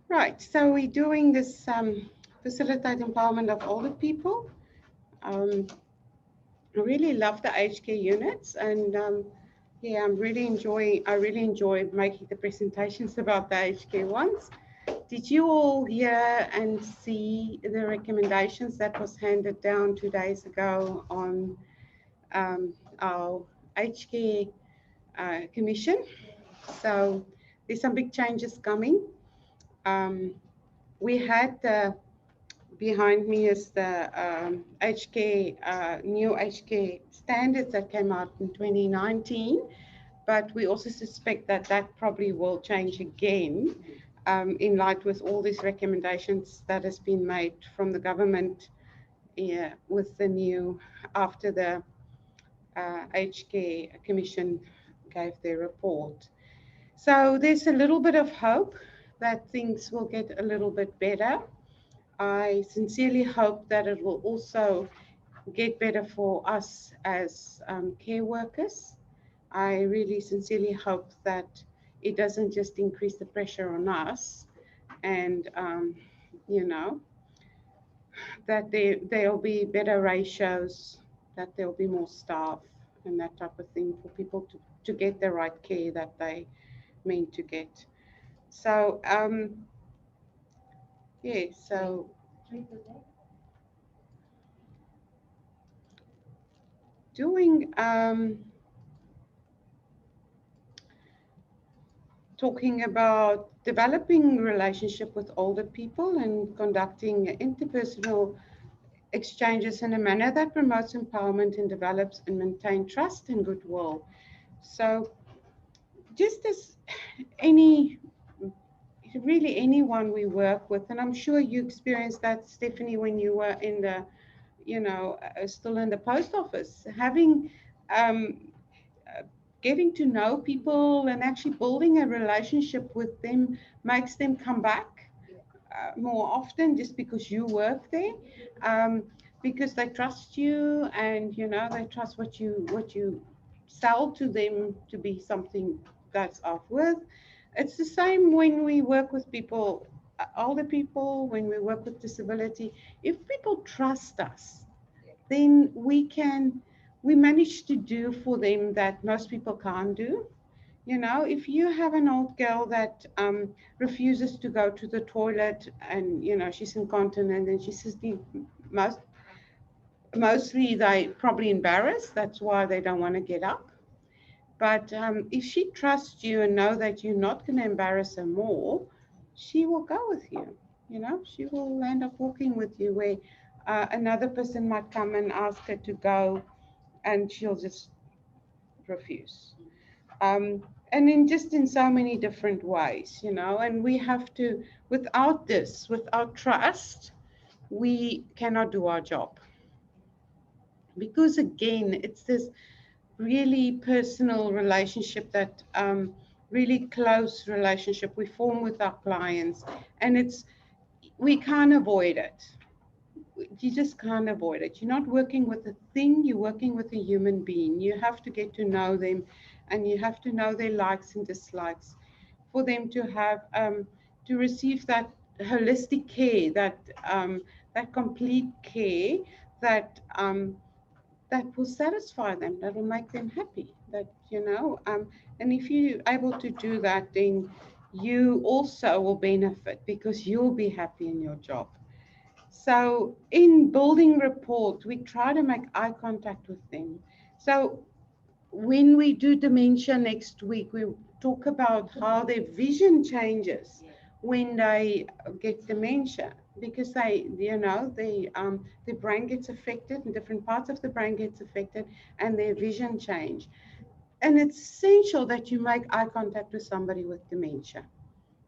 Right, so we're doing this facilitate empowerment of older people. Um, I really love the aged care units, and yeah, I really enjoy making the presentations about the aged care ones. Did you all hear and see the recommendations that was handed down 2 days ago on our aged care commission? So there's some big changes coming. Um, we had behind me is the HK new HK standards that came out in 2019, but we also suspect that that probably will change again in light with all these recommendations that has been made from the government, yeah, with the new after the HK Commission gave their report. So there's a little bit of hope that things will get a little bit better. I sincerely hope that it will also get better for us as care workers. I really sincerely hope that it doesn't just increase the pressure on us, and you know, that there'll be better ratios, that there'll be more staff and that type of thing for people to get the right care that they mean to get. So yeah, so doing talking about developing relationship with older people and conducting interpersonal exchanges in a manner that promotes empowerment and develops and maintain trust and goodwill. So just as any, really anyone we work with, and I'm sure you experienced that, Stephanie, when you were in the, still in the post office, having um, uh, getting to know people and actually building a relationship with them makes them come back more often just because you work there, um, because they trust you, and they trust what you sell to them to be something that's of worth. It's the same when we work with people, older people, when we work with disability. If people trust us, then we manage to do for them that most people can't do. If you have an old girl that refuses to go to the toilet, and she's incontinent, and she says most mostly they probably embarrassed, that's why they don't want to get up. But if she trusts you and know that you're not going to embarrass her more, she will go with you. She will end up walking with you, where another person might come and ask her to go, and she'll just refuse. And in just in so many different ways, and we have to, without trust, we cannot do our job. Because again, it's this really personal relationship, that really close relationship we form with our clients, and we can't avoid it. You just can't avoid it. You're not working with a thing, you're working with a human being. You have to get to know them, and you have to know their likes and dislikes for them to have to receive that holistic care, that complete care, that that will satisfy them, that will make them happy. And if you're able to do that, then you also will benefit because you'll be happy in your job. So in building rapport, we try to make eye contact with them. So when we do dementia next week, we talk about how their vision changes when they get dementia, because their brain gets affected, and different parts of the brain gets affected, and their vision change. And it's essential that you make eye contact with somebody with dementia.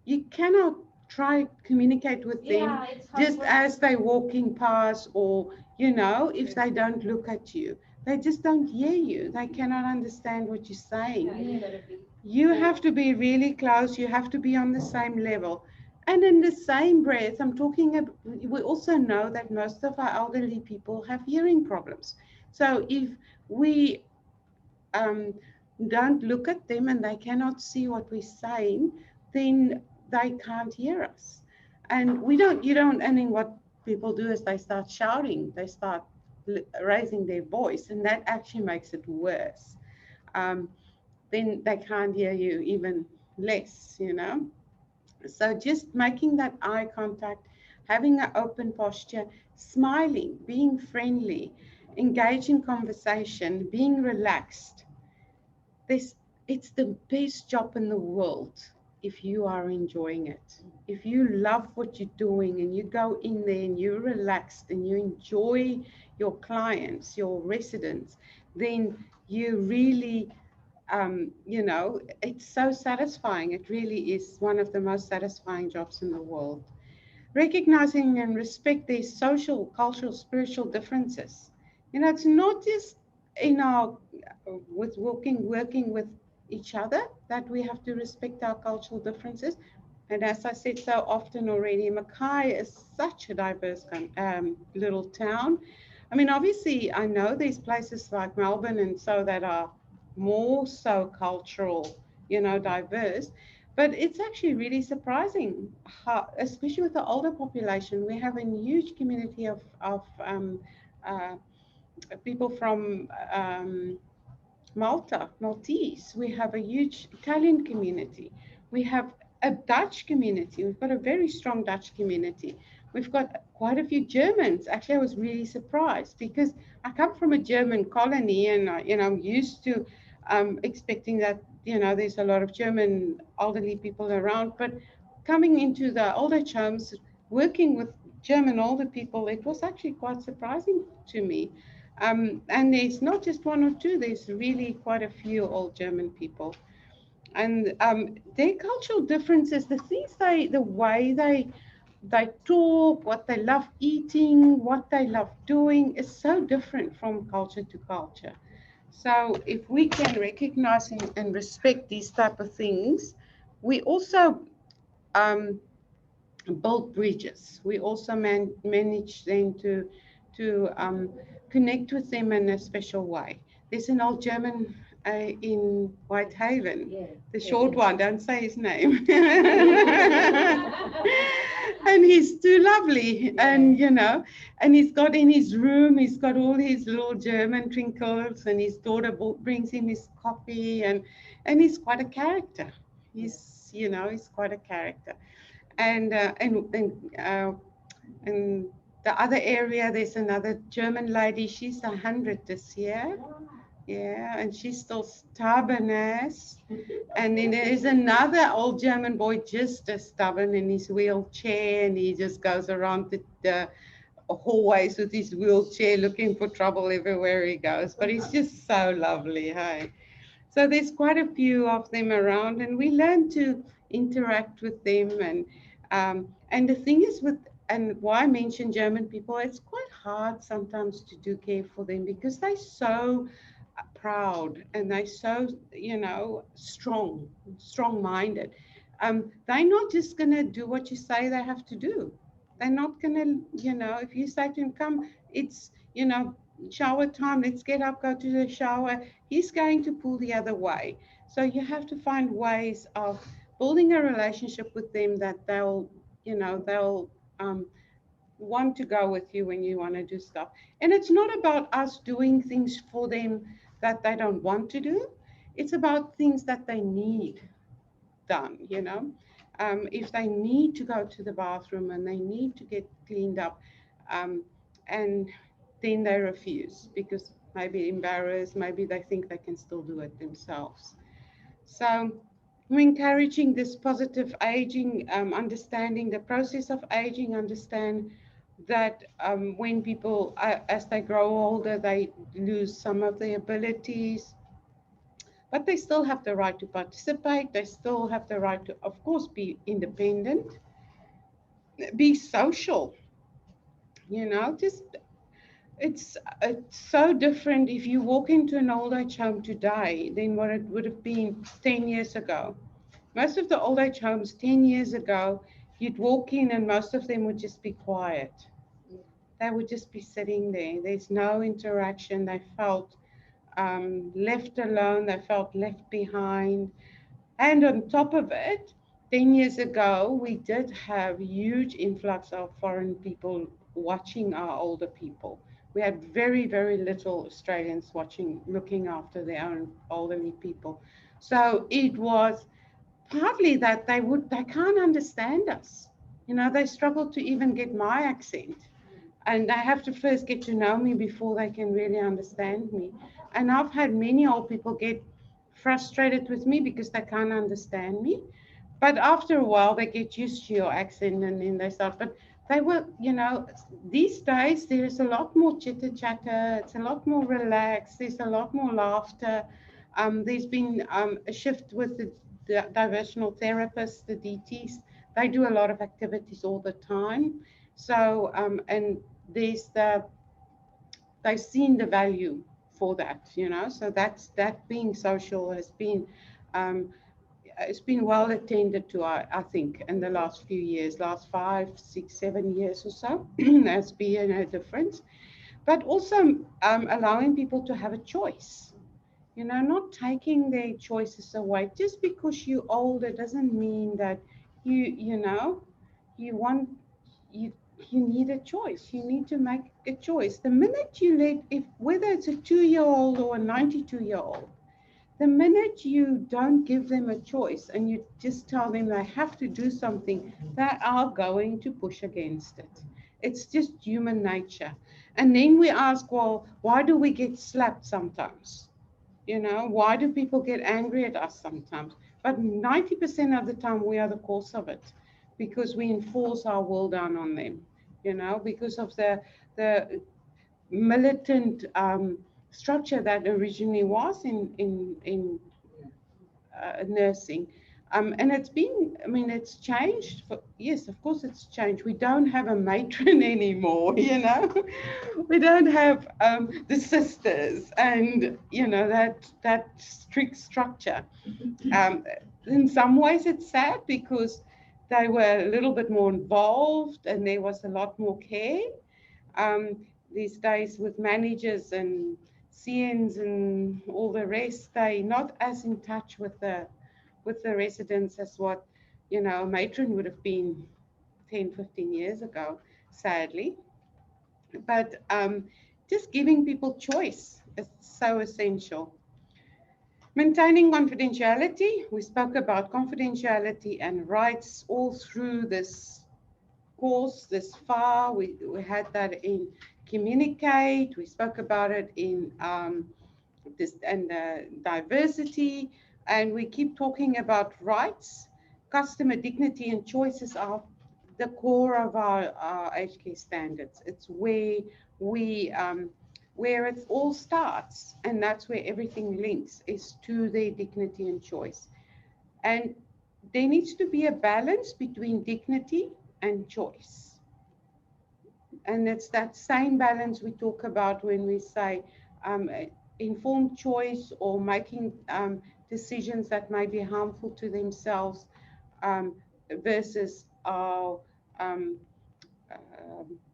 You cannot try communicate with them just as they're walking past, or if they don't look at you, they just don't hear you, they cannot understand what you're saying. You have to be really close, you have to be on the same level. And in the same breath, I'm talking about, we also know that most of our elderly people have hearing problems. So if we um, don't look at them and they cannot see what we're saying, then they can't hear us. And and then what people do is they start shouting, they start raising their voice, and that actually makes it worse. Um, then they can't hear you even less. So just making that eye contact, having an open posture, smiling, being friendly, engage in conversation, being relaxed. This It's the best job in the world if you are enjoying it. If you love what you're doing and you go in there and you're relaxed and you enjoy your clients, your residents, then you really it's so satisfying. It really is one of the most satisfying jobs in the world. Recognizing and respect their social, cultural, spiritual differences. It's not just in our with working with each other that we have to respect our cultural differences. And as I said so often already, Mackay is such a diverse little town. I mean, obviously, I know there's places like Melbourne and so that are more so cultural, diverse. But it's actually really surprising how, especially with the older population, we have a huge community of uh, people from Maltese. We have a huge Italian community. We have a Dutch community. We've got a very strong Dutch community. We've got quite a few Germans. Actually, I was really surprised because I come from a German colony, and I'm used to expecting that there's a lot of German elderly people around. But coming into the old age homes, working with German older people, it was actually quite surprising to me. And there's not just one or two, there's really quite a few old German people. And their cultural differences, the way they talk, what they love eating, what they love doing is so different from culture to culture. So if we can recognize and respect these type of things, we also um, build bridges. We also manage then to connect with them in a special way. There's an old German in Whitehaven, Yeah, the yeah, short yeah. one. Don't say his name. And he's too lovely, and and he's got in his room, he's got all his little German trinkles, and his daughter brings him his coffee, and he's quite a character. Yeah. He's quite a character. And the other area, there's another German lady. She's 100 this year. Wow. Yeah, and she's still stubborn as. And then there is another old German boy, just as stubborn in his wheelchair, and he just goes around the hallways with his wheelchair, looking for trouble everywhere he goes. But he's just so lovely, hey. So there's quite a few of them around, and we learn to interact with them. And the thing is and why I mention German people, it's quite hard sometimes to do care for them because they're so proud and they're so strong-minded. They're not just gonna do what you say they have to do. They're not gonna, if you say to him, come, it's shower time, let's get up, go to the shower, he's going to pull the other way. So you have to find ways of building a relationship with them that they'll want to go with you when you want to do stuff. And it's not about us doing things for them that they don't want to do. It's about things that they need done. If they need to go to the bathroom and they need to get cleaned up, um, and then they refuse because maybe embarrassed, maybe they think they can still do it themselves. So we're encouraging this positive aging, understanding the process of aging, understand that when people, as they grow older, they lose some of their abilities, but they still have the right to participate. They still have the right to, of course, be independent, be social, just it's so different if you walk into an old age home today than what it would have been 10 years ago. Most of the old age homes 10 years ago, you'd walk in and most of them would just be quiet. Yeah. They would just be sitting there. There's no interaction. They felt left alone. They felt left behind. And on top of it, 10 years ago, we did have huge influx of foreign people watching our older people. We had very, very little Australians watching, looking after their own elderly people. So it was partly that they can't understand us. You know, they struggle to even get my accent. And they have to first get to know me before they can really understand me. And I've had many old people get frustrated with me because they can't understand me. But after a while, they get used to your accent and then they start. But they were, you know, these days there's a lot more chitter chatter. It's a lot more relaxed. There's a lot more laughter. There's been a shift with the diversional therapists, the DTs. They do a lot of activities all the time. So, and there's they've seen the value for that, you know. So that being social has been um, it's been well attended to, I think, in the last few years, last 5, 6, 7 years or so. There's been a difference, but also allowing people to have a choice. You know, not taking their choices away. Just because you're older doesn't mean that you know, you want you you need a choice. You need to make a choice. The minute you let, if whether it's a 2 year old or a 92-year old, the minute you don't give them a choice and you just tell them they have to do something, they are going to push against it. It's just human nature. And then we ask, well, why do we get slapped sometimes? You know, why do people get angry at us sometimes? But 90% of the time, we are the cause of it because we enforce our will down on them, you know, because of the militant structure that originally was in nursing. And it's been, I mean, it's changed. Yes, of course it's changed. We don't have a matron anymore, you know. We don't have the sisters and, you know, that strict structure. Um, in some ways it's sad because they were a little bit more involved and there was a lot more care. These days with managers and CNs and all the rest, they not as in touch with the residents as what, you know, a matron would have been 10, 15 years ago, sadly. But just giving people choice is so essential. Maintaining confidentiality. We spoke about confidentiality and rights all through this course this far. We had that in communicate. We spoke about it in this and diversity, and we keep talking about rights. Customer dignity and choices are the core of our aged care standards. It's where it all starts, and that's where everything links is to their dignity and choice. And there needs to be a balance between dignity and choice. And it's that same balance we talk about when we say um, informed choice or making decisions that may be harmful to themselves um, versus our,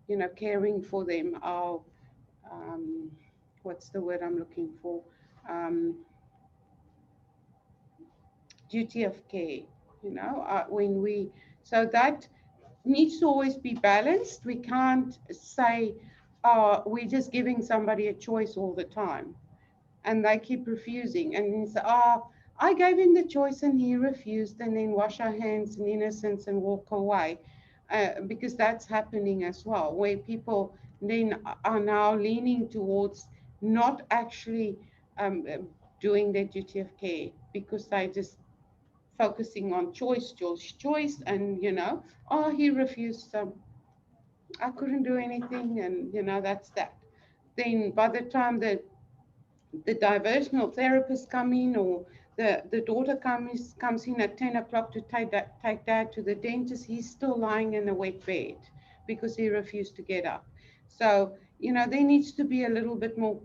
you know, caring for them, our, um, what's the word I'm looking for? Um, Duty of care, you know, when we, so that needs to always be balanced. We can't say, we're just giving somebody a choice all the time and they keep refusing. And then say, I gave him the choice and he refused, and then wash our hands in innocence and walk away. Because that's happening as well, where people then are now leaning towards not actually doing their duty of care because they just focusing on choice, and you know, he refused, so I couldn't do anything, and you know, that's that. Then by the time the diversional therapist come in, or the daughter comes in at 10 o'clock to take dad to the dentist, he's still lying in a wet bed because he refused to get up. So, you know, there needs to be a little bit more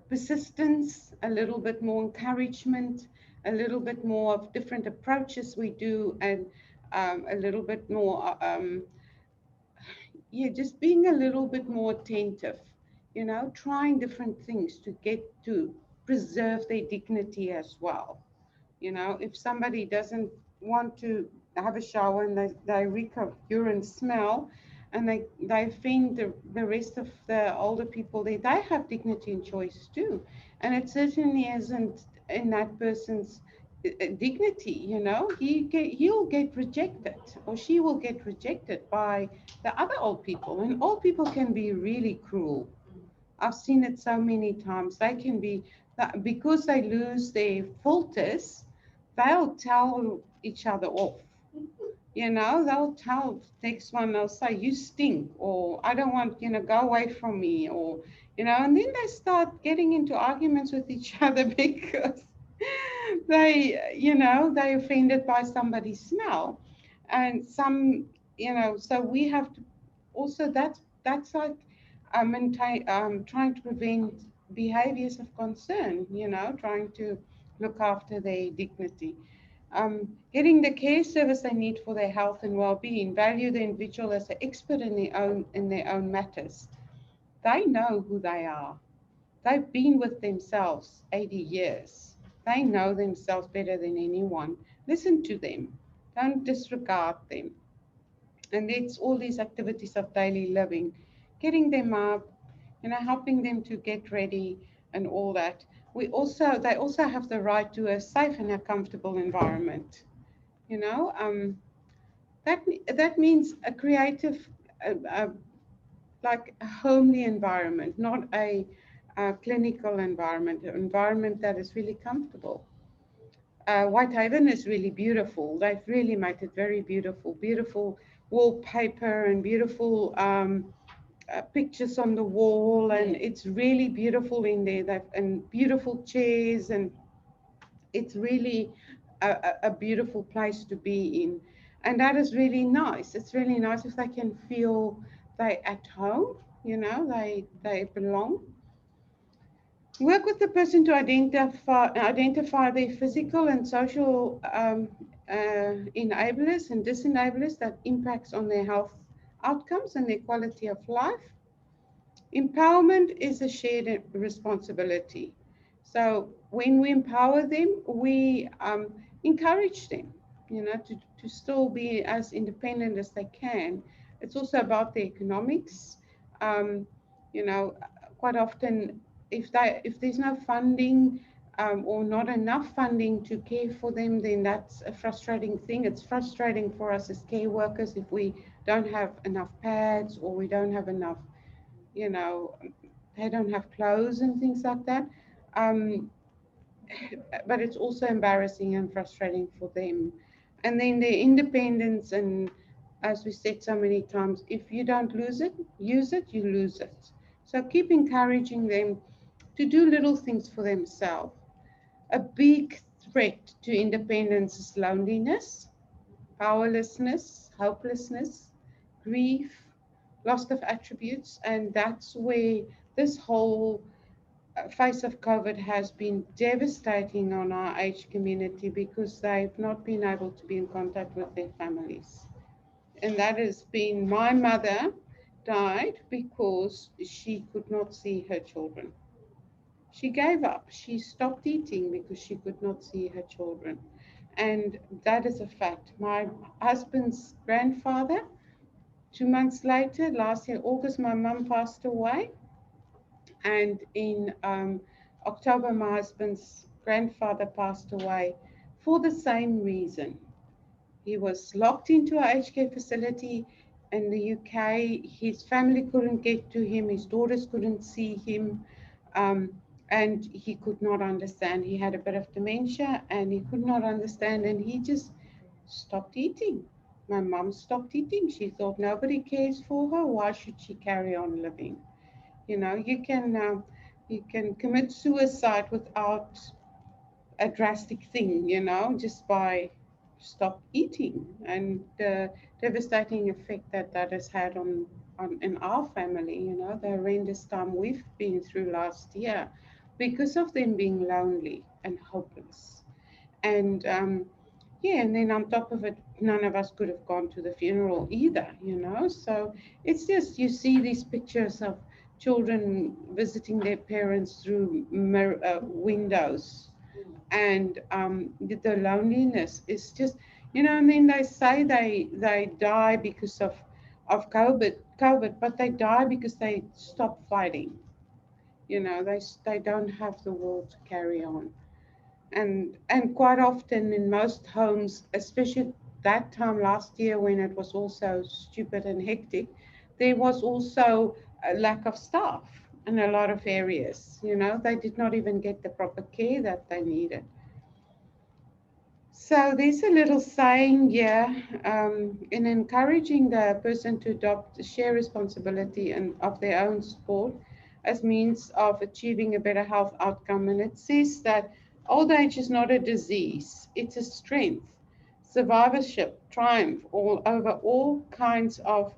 persistence, a little bit more encouragement, a little bit more of different approaches we do, and a little bit more, yeah, just being a little bit more attentive, you know, trying different things to get to preserve their dignity as well. You know, if somebody doesn't want to have a shower and they reek of urine smell, and they offend the rest of the older people there. They have dignity and choice too. And it certainly isn't in that person's dignity, you know. He'll get rejected, or she will get rejected by the other old people. And old people can be really cruel. I've seen it so many times. They can be, because they lose their filters, they'll tell each other off. You know, they'll tell next one, they'll say, you stink, or I don't want, you know, go away from me, or, you know, and then they start getting into arguments with each other because they, you know, they offended by somebody's smell. And some, you know, so we have to also, that's like trying to prevent behaviors of concern, you know, trying to look after their dignity. Getting the care service they need for their health and well-being, value the individual as an expert in their own matters. They know who they are. They've been with themselves 80 years. They know themselves better than anyone. Listen to them. Don't disregard them. And it's all these activities of daily living, getting them up, you know, helping them to get ready and all that. They also have the right to a safe and a comfortable environment. You know, that means a creative, like a homely environment, not a clinical environment, an environment that is really comfortable. Whitehaven is really beautiful. They've really made it very beautiful, beautiful wallpaper and beautiful pictures on the wall, and it's really beautiful in there. And beautiful chairs, and it's really a beautiful place to be in. And that is really nice. It's really nice if they can feel they at home, you know, they belong. Work with the person to identify their physical and social enablers and disenablers that impacts on their health outcomes and their quality of life. Empowerment is a shared responsibility. So when we empower them, we encourage them, you know, to still be as independent as they can. It's also about the economics. Um, you know, quite often, if there's no funding or not enough funding to care for them, then that's a frustrating thing. It's frustrating for us as care workers if we don't have enough pads, or we don't have enough, you know, they don't have clothes and things like that. Um, but it's also embarrassing and frustrating for them. And then their independence, and as we said so many times, if you don't use it, you lose it. So keep encouraging them to do little things for themselves. A big threat to independence is loneliness, powerlessness, hopelessness, grief, loss of attributes, and that's where this whole phase of COVID has been devastating on our aged community, because they've not been able to be in contact with their families. And that has been, my mother died because she could not see her children. She gave up. She stopped eating because she could not see her children. And that is a fact. My husband's grandfather, 2 months later, last year, August, my mum passed away. And in October, my husband's grandfather passed away for the same reason. He was locked into a aged care facility in the UK. His family couldn't get to him. His daughters couldn't see him. Um, and he could not understand. He had a bit of dementia and he could not understand. And he just stopped eating. My mum stopped eating. She thought nobody cares for her. Why should she carry on living? You know, you can commit suicide without a drastic thing, you know, just by stop eating, and the devastating effect that that has had on in our family, you know, the horrendous time we've been through last year because of them being lonely and hopeless. And yeah, and then on top of it, none of us could have gone to the funeral either, you know. So it's just, you see these pictures of children visiting their parents through windows, and the loneliness is just, You know, and then they say they die because of COVID, but they die because they stop fighting. You know, they don't have the will to carry on. And quite often in most homes, especially that time last year when it was also stupid and hectic, there was also a lack of staff in a lot of areas. You know, they did not even get the proper care that they needed. So there's a little saying here, in encouraging the person to adopt share responsibility and of their own sport as means of achieving a better health outcome. And it says that old age is not a disease, it's a strength, survivorship, triumph all over all kinds of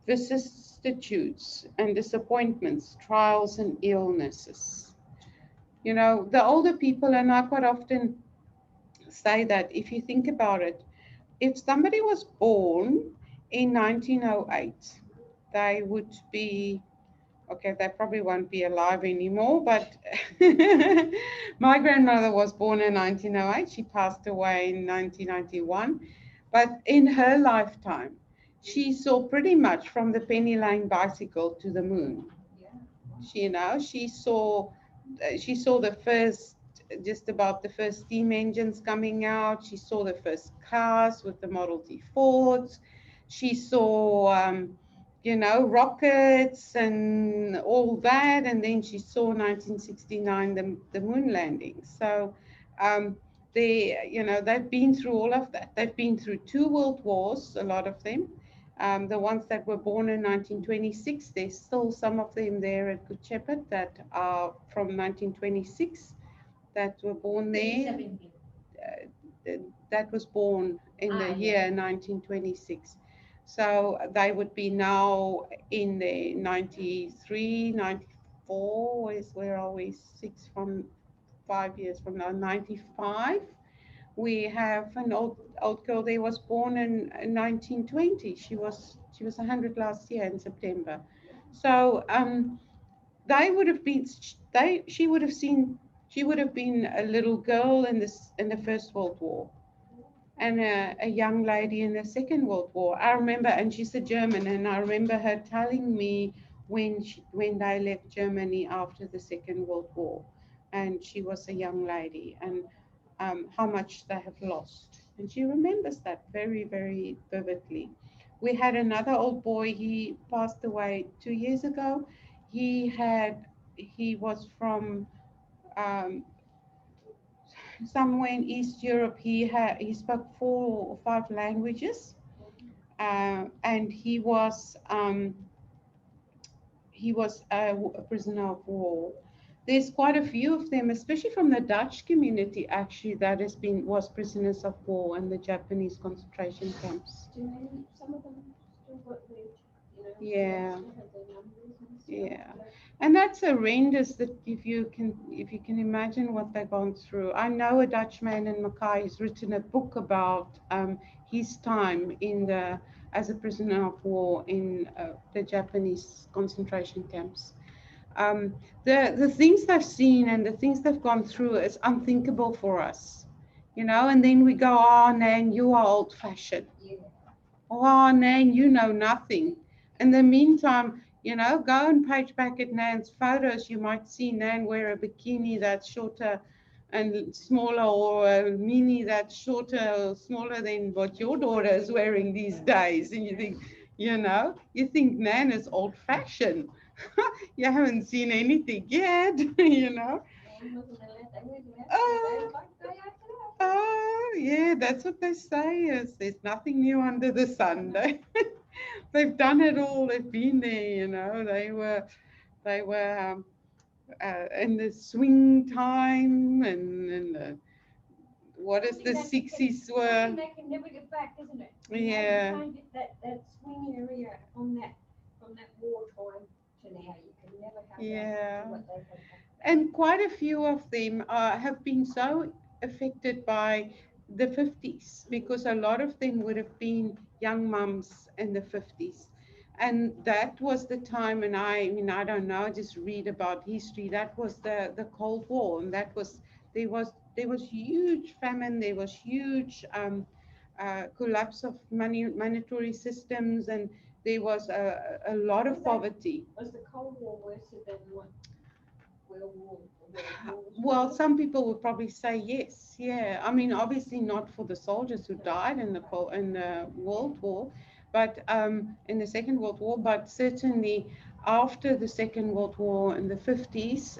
vicissitudes and disappointments, trials and illnesses. You know, the older people, and I quite often say that if you think about it, if somebody was born in 1908, they would be, okay, they probably won't be alive anymore, but my grandmother was born in 1908. She passed away in 1991. But in her lifetime, she saw pretty much from the penny lane bicycle to the moon. You know, she saw the first, just about the first steam engines coming out. She saw the first cars with the Model T Fords. She saw, you know, rockets and all that. And then she saw 1969, the moon landing. So they, you know, they've been through all of that. They've been through two world wars, a lot of them. The ones that were born in 1926, there's still some of them there at Good Shepherd that are from 1926 that were born there. That was born in the year 1926. So they would be now in the 93, 94, where are we? 5 years from now, 95. We have an old girl there was born in 1920. She was 100 last year in September. So they would have been they she would have been a little girl in the First World War and a young lady in the Second World War. I remember, and she's a German, and I remember her telling me when they left Germany after the Second World War, and she was a young lady, and how much they have lost. And she remembers that very, very vividly. We had another old boy, he passed away 2 years ago. He was from um, somewhere in East Europe. He spoke 4 or 5 languages, and he was a prisoner of war. There's quite a few of them, especially from the Dutch community, actually, that was prisoners of war in the Japanese concentration camps. Some of them still got their, Yeah, still have their numbers and stuff. yeah. And that's horrendous that if you can imagine what they've gone through. I know a Dutchman in Mackay who's written a book about his time as a prisoner of war in the Japanese concentration camps. The things they've seen and the things they've gone through is unthinkable for us, and then we go, oh, Nan, you are old fashioned. Yeah. Oh, Nan, you know nothing. In the meantime, go and page back at Nan's photos. You might see Nan wear a bikini that's shorter and smaller, or a mini that's shorter or smaller than what your daughter is wearing these days. And you think Nan is old fashioned. You haven't seen anything yet, And wasn't allowed, they weren't allowed to Oh, go like day after that. oh, yeah, that's what they say is there's nothing new under the sun. They've done it all. They've been there, They were in the swing time and what is the 60s were. Something they can never get back, isn't it? Yeah. You can't get that swing area from that wartime to now. You can never have Yeah. that, what they had back then. And quite a few of them have been so affected by the 50s because a lot of them would have been young mums in the 50s. And that was the time, and I don't know, just read about history. That was the Cold War, and there was there was huge famine, there was huge collapse of monetary systems, and there was a lot of poverty. Was the Cold War worse than what World War, World Wars Well, were? some people would probably say yes. Yeah, I mean, obviously not for the soldiers who died in the World War, but in the Second World War. But certainly after the Second World War in the 50s,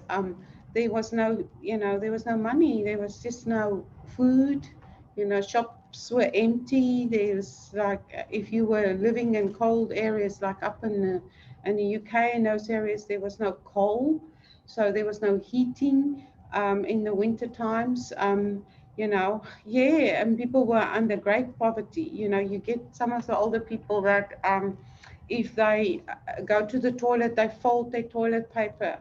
there was no, there was no money. There was just no food. Shops were empty. There's like, if you were living in cold areas, like up in the UK, in those areas, there was no coal, so there was no heating in the winter times. Yeah, and people were under great poverty. You get some of the older people that if they go to the toilet, they fold their toilet paper.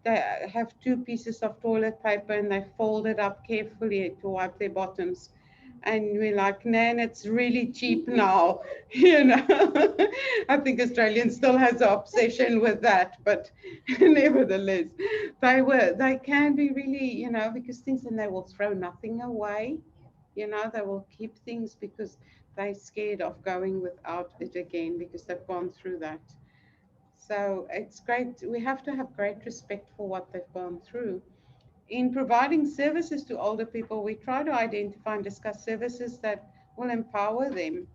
They have two pieces of toilet paper and they fold it up carefully to wipe their bottoms. And we're like, Nan, it's really cheap now. I think Australians still has an obsession with that, but nevertheless, they can be really, because things, and they will throw nothing away. They will keep things because they're scared of going without it again because they've gone through that. So it's great. We have to have great respect for what they've gone through. In providing services to older people, we try to identify and discuss services that will empower them.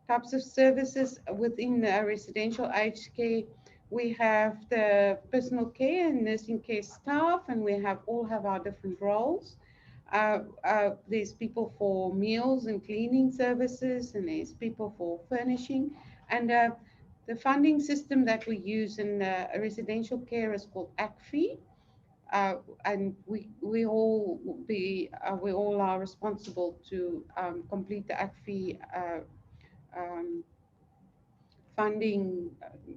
Types of services within residential aged care, we have the personal care and nursing care staff, and we all have our different roles. There's people for meals and cleaning services, and there's people for furnishing. And the funding system that we use in residential care is called ACFI, and we all are responsible to complete the ACFI um, funding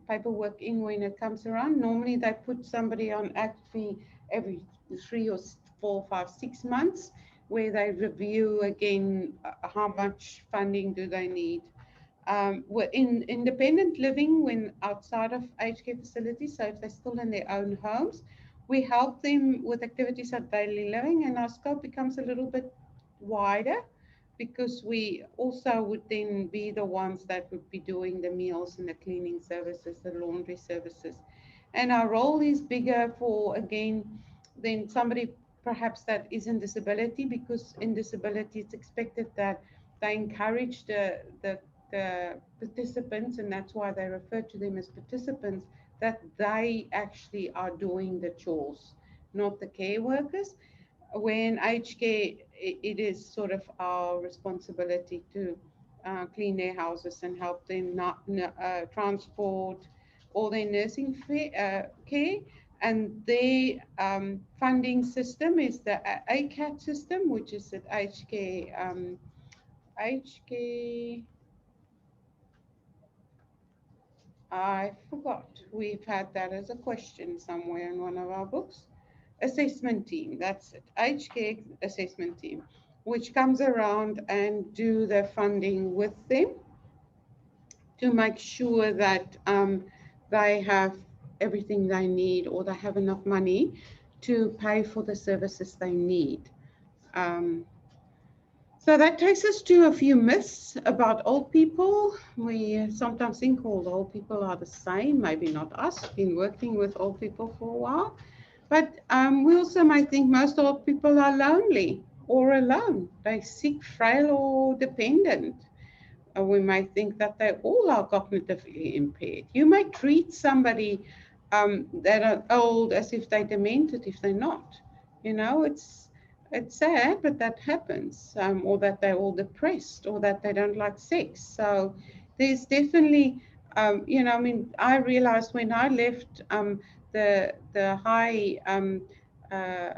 paperwork in when it comes around. Normally, they put somebody on ACFI every 3 or 4, 5, 6 months, where they review again how much funding do they need. We're in independent living when outside of aged care facilities, so if they're still in their own homes, we help them with activities of daily living, and our scope becomes a little bit wider because we also would then be the ones that would be doing the meals and the cleaning services, the laundry services. And our role is bigger for, again, than somebody perhaps that is in disability, because in disability it's expected that they encourage the participants, and that's why they refer to them as participants, that they actually are doing the chores, not the care workers. When aged care, it is sort of our responsibility to clean their houses and help them not transport all their nursing care. And their funding system is the ACAT system, which is at aged care. Aged care. I forgot. We've had that as a question somewhere in one of our books. Assessment team, that's it. HCAGE assessment team, which comes around and do the funding with them to make sure that they have everything they need, or they have enough money to pay for the services they need. So that takes us to a few myths about old people. We sometimes think all old people are the same, maybe not us, been working with old people for a while. But we also might think most old people are lonely or alone. They're sick, frail, or dependent. We might think that they all are cognitively impaired. You might treat somebody that are old as if they're demented if they're not. It's sad, but that happens. Or that they're all depressed, or that they don't like sex. So there's definitely, I mean, I realized when I left the high uh,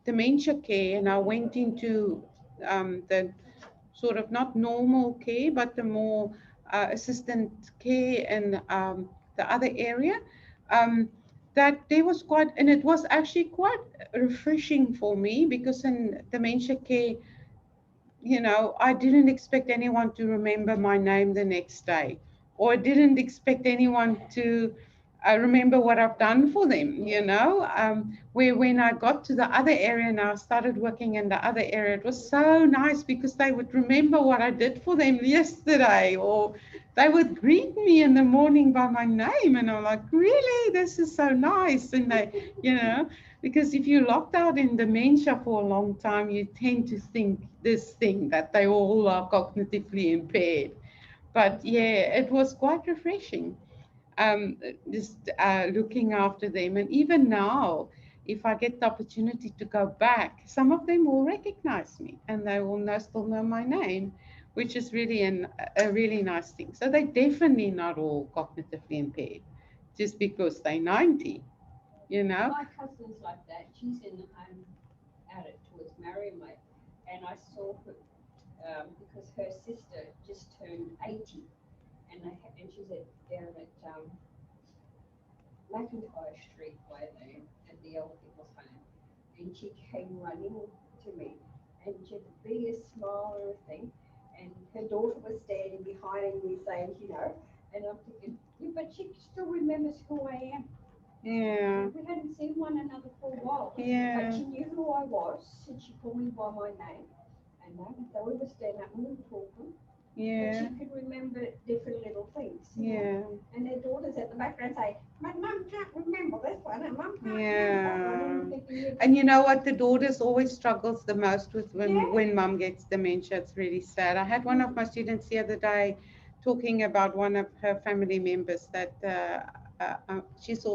dementia care, and I went into the sort of not normal care, but the more assistant care and the other area, um, that there was quite, and it was actually quite refreshing for me, because in dementia care, I didn't expect anyone to remember my name the next day, or I didn't expect anyone to I remember what I've done for them, you know. Where when I got to the other area and I started working in the other area, it was so nice because they would remember what I did for them yesterday, or they would greet me in the morning by my name, and I'm like, really, this is so nice. And they, you know, because if you're locked out in dementia for a long time, you tend to think this thing that they all are cognitively impaired. But yeah, it was quite refreshing, just looking after them. And even now, if I get the opportunity to go back, some of them will recognize me and they will still know my name, which is really a really nice thing. So they're definitely not all cognitively impaired just because they're 90, you know? My cousin's like that. She's in out at towards Marriamate, and I saw her because her sister just turned 80, and she's down at McIntyre Street by at the old people's home, and she came running to me, and she had the biggest smile and everything, and her daughter was standing behind me saying, and I'm thinking, yeah, but she still remembers who I am. Yeah. We hadn't seen one another for a while, Yeah. but she knew who I was, and she called me by my name, and so we were standing up and we were talking. But she Yeah. could remember different little things. Yeah. And their daughters at the background say, my mum can't remember this one, and mum can't Yeah. remember that one. Thinking, And you know what? The daughters always struggles the most with Yeah. when mum gets dementia. It's really sad. I had one of my students the other day talking about one of her family members that she's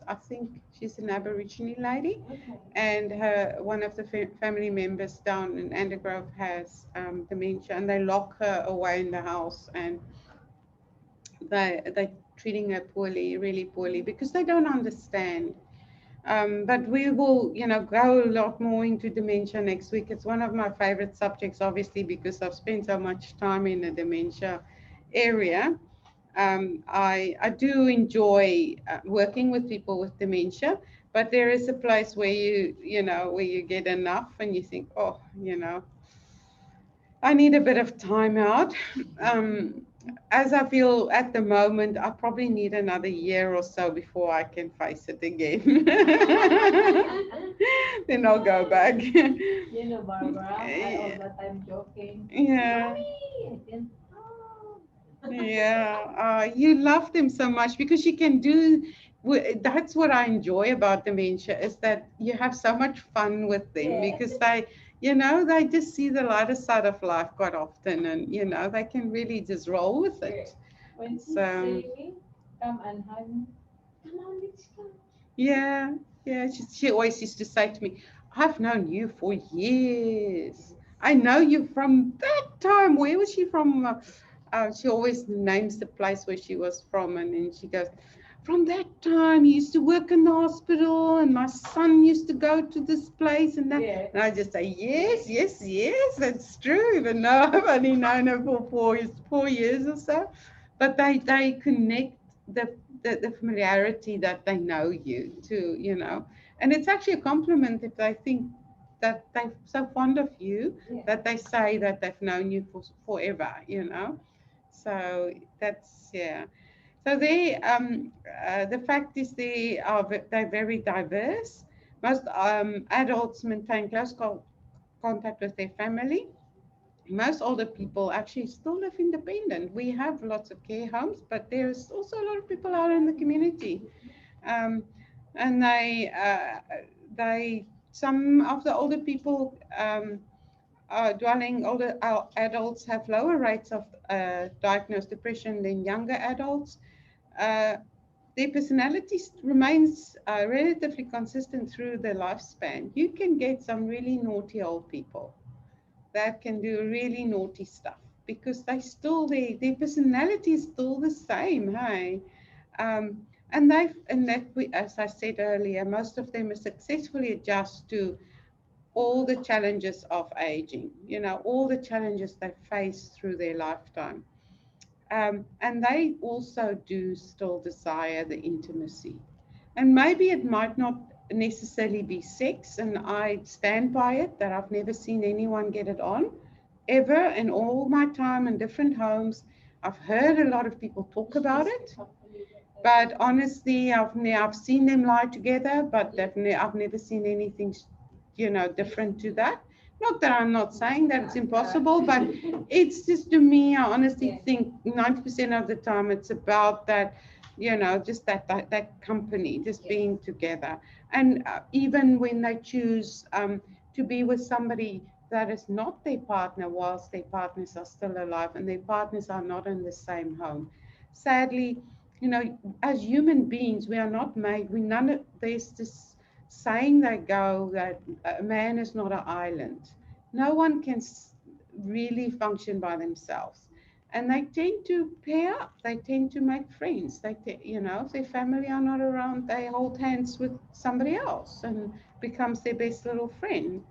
I think she's an Aboriginal lady, Okay. and her one of the family members down in Andergrove has dementia, and they lock her away in the house, and they're treating her poorly, really poorly, because they don't understand. But we will, go a lot more into dementia next week. It's one of my favorite subjects, obviously, because I've spent so much time in the dementia area. I do enjoy working with people with dementia, but there is a place where where you get enough and you think, oh, I need a bit of time out. Um, as I feel at the moment, I probably need another year or so before I can face it again. Then I'll go back. Barbara, I all the time joking. Yeah. Mommy, I can. Oh. Yeah, you love them so much because you can do. That's what I enjoy about dementia is that you have so much fun with them Yes. because they just see the lighter side of life quite often, and they can really just roll with it. When she So see me, come and hug me. Come on, let's go. yeah, yeah. She always used to say to me, "I've known you for years. I know you from that time. Where was she from?" She always names the place where she was from, and then she goes, "From that time, you used to work in the hospital, and my son used to go to this place and that." Yeah. And I just say, "Yes, yes, yes, that's true." Even though I've only known her for 4 years or so, but they connect the familiarity that they know you to, and it's actually a compliment if they think that they're so fond of you Yeah. that they say that they've known you for forever. So that's, yeah. So the fact is they're very diverse. Most adults maintain close contact with their family. Most older people actually still live independent. We have lots of care homes, but there's also a lot of people out in the community. Um, and they some of the older people older adults have lower rates of diagnosed depression than younger adults. Uh, their personality remains relatively consistent through their lifespan. You can get some really naughty old people that can do really naughty stuff because their personality is still the same, hey. As I said earlier, most of them successfully adjust to all the challenges of aging, all the challenges they face through their lifetime. And they also do still desire the intimacy. And maybe it might not necessarily be sex, and I stand by it that I've never seen anyone get it on ever in all my time in different homes. I've heard a lot of people talk about it. But honestly, I've seen them lie together, but I've never seen anything, different to that. Not that I'm not saying that it's impossible, but it's just, to me, I honestly think 90% of the time it's about that, just that company, just being together. And even when they choose to be with somebody that is not their partner, whilst their partners are still alive and their partners are not in the same home. Sadly, as human beings, we are not made, there's this saying that go that a man is not an island. No one can really function by themselves. And they tend to pair up, they tend to make friends. If their family are not around, they hold hands with somebody else and becomes their best little friend.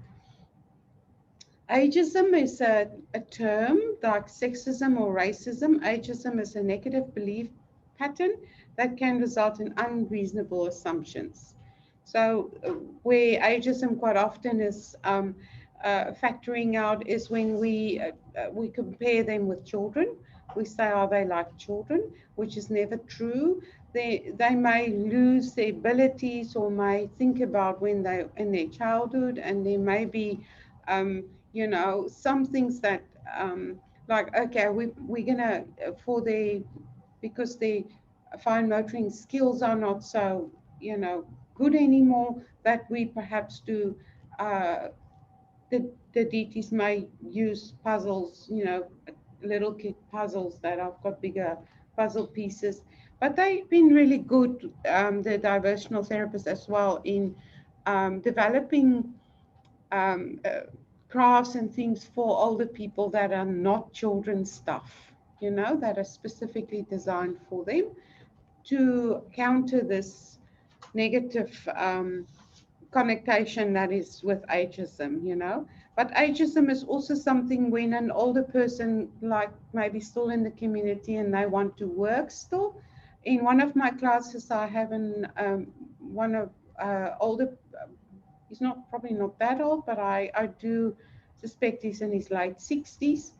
Ageism is a term like sexism or racism. Ageism is a negative belief pattern that can result in unreasonable assumptions. So where ageism quite often is factoring out is when we compare them with children. We say, are they like children? Which is never true. They may lose their abilities or may think about when they in their childhood, and there may be some things that like, okay, we're gonna because the fine motoring skills are not so good anymore, that we perhaps do the DTs may use puzzles, little kid puzzles that have got bigger puzzle pieces. But they've been really good, the diversional therapists as well, in developing crafts and things for older people that are not children's stuff, that are specifically designed for them to counter this negative connotation that is with ageism. But ageism is also something when an older person, like maybe still in the community and they want to work still. In one of my classes, I have one of older, he's probably not that old, but I do suspect he's in his late 60s.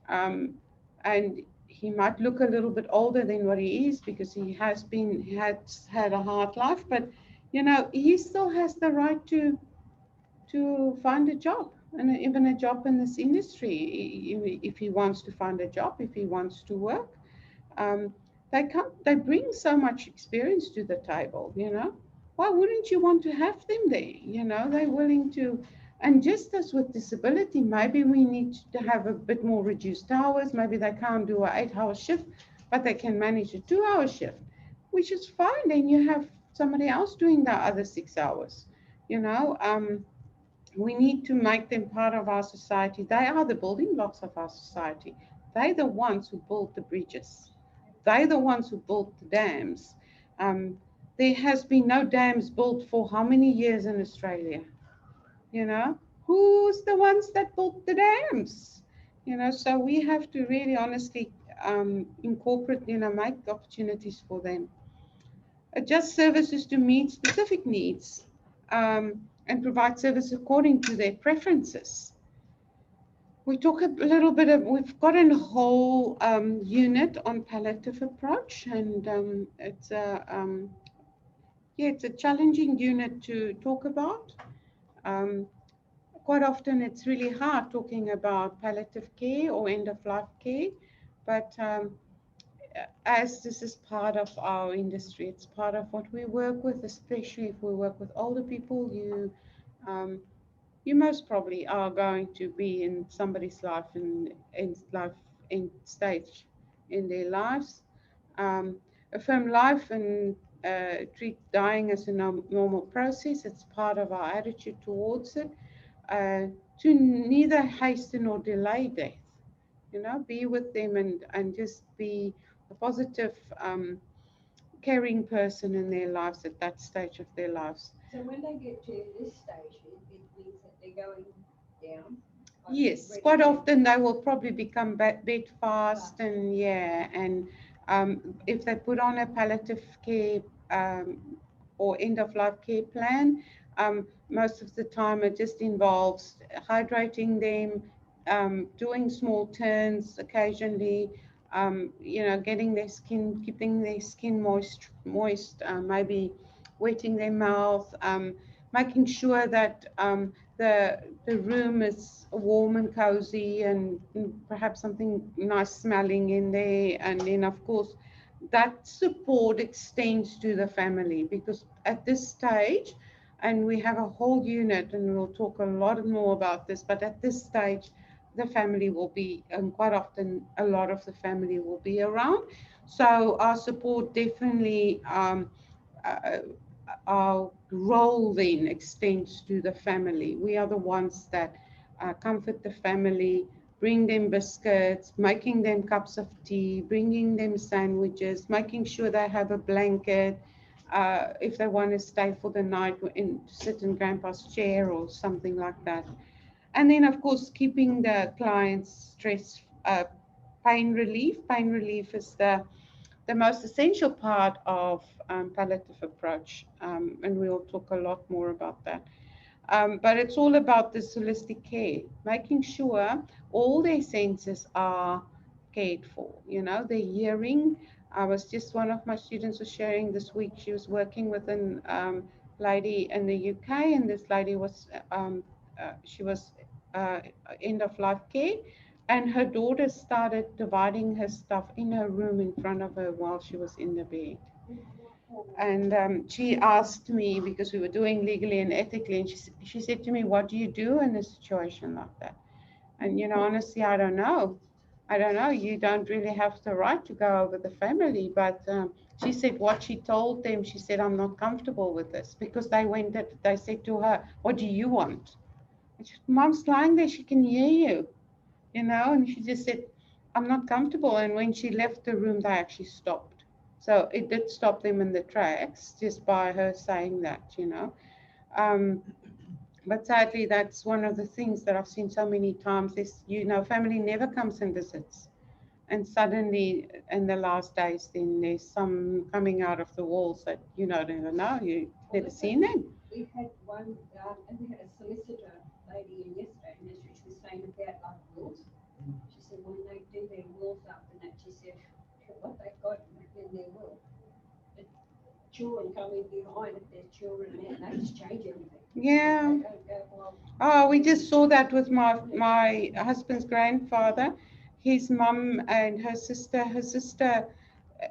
And he might look a little bit older than what he is because he had a hard life, but he still has the right to find a job, and even a job in this industry, if he wants to find a job, if he wants to work. Um, they bring so much experience to the table. Why wouldn't you want to have them there? They're willing to. And just as with disability, maybe we need to have a bit more reduced hours. Maybe they can't do an 8-hour shift, but they can manage a 2-hour shift, which is fine. Then you have somebody else doing the other 6 hours. We need to make them part of our society. They are the building blocks of our society. They're the ones who built the bridges. They're the ones who built the dams. There has been no dams built for how many years in Australia? Who's the ones that built the dams? So we have to really honestly incorporate, make opportunities for them. Adjust services to meet specific needs and provide service according to their preferences. We talk a little bit of, we've got a whole unit on palliative approach, and it's a challenging unit to talk about. Quite often it's really hard talking about palliative care or end-of-life care, but as this is part of our industry, it's part of what we work with, especially if we work with older people. You most probably are going to be in somebody's life in stage in their lives. Affirm life and treat dying as a normal process. It's part of our attitude towards it. To neither hasten or delay death. Be with them and just be a positive, caring person in their lives at that stage of their lives. So when they get to this stage, it means that they're going down. Yes, quite often they will probably become bedfast, and if they put on a palliative care or end-of-life care plan, most of the time it just involves hydrating them, doing small turns occasionally, getting their skin, keeping their skin moist, maybe wetting their mouth, making sure that the room is warm and cozy, and perhaps something nice smelling in there. And then, of course, that support extends to the family, because at this stage, and we have a whole unit, and we'll talk a lot more about this, but at this stage, the family will be, and quite often a lot of the family will be around. So our support definitely, uh, our role then extends to the family. We are the ones that comfort the family, bring them biscuits, making them cups of tea, bringing them sandwiches, making sure they have a blanket. If they want to stay for the night, sit in grandpa's chair or something like that. And then, of course, keeping the client's stress, pain relief. Pain relief is the most essential part of palliative approach, and we'll talk a lot more about that. But it's all about this holistic care, making sure all their senses are cared for. The hearing. I was just, one of my students was sharing this week. She was working with an lady in the UK, and this lady was she was uh, end of life care, and her daughter started dividing her stuff in her room in front of her while she was in the bed. And she asked me, because we were doing legally and ethically, and she said to me, "What do you do in a situation like that?" And honestly, I don't know. I don't know. You don't really have the right to go over the family, but she said what she told them. She said, "I'm not comfortable with this," because they said to her, "What do you want?" And she said, "Mom's lying there. She can hear you." And she just said, "I'm not comfortable." And when she left the room, they actually stopped. So it did stop them in the tracks just by her saying that. Um, but sadly, that's one of the things that I've seen so many times is, family never comes and visits. And suddenly, in the last days, then there's some coming out of the walls that you don't even know. You've Well, never seen them. we had one, and we had a solicitor lady in yesterday, and she was saying about like wills. She said when they do their wills up and that, she said what they've got written in their will. The children coming behind, if there's children in there, they just change everything. Yeah. They don't go, well, Oh, we just saw that with my husband's grandfather, his mum and her sister.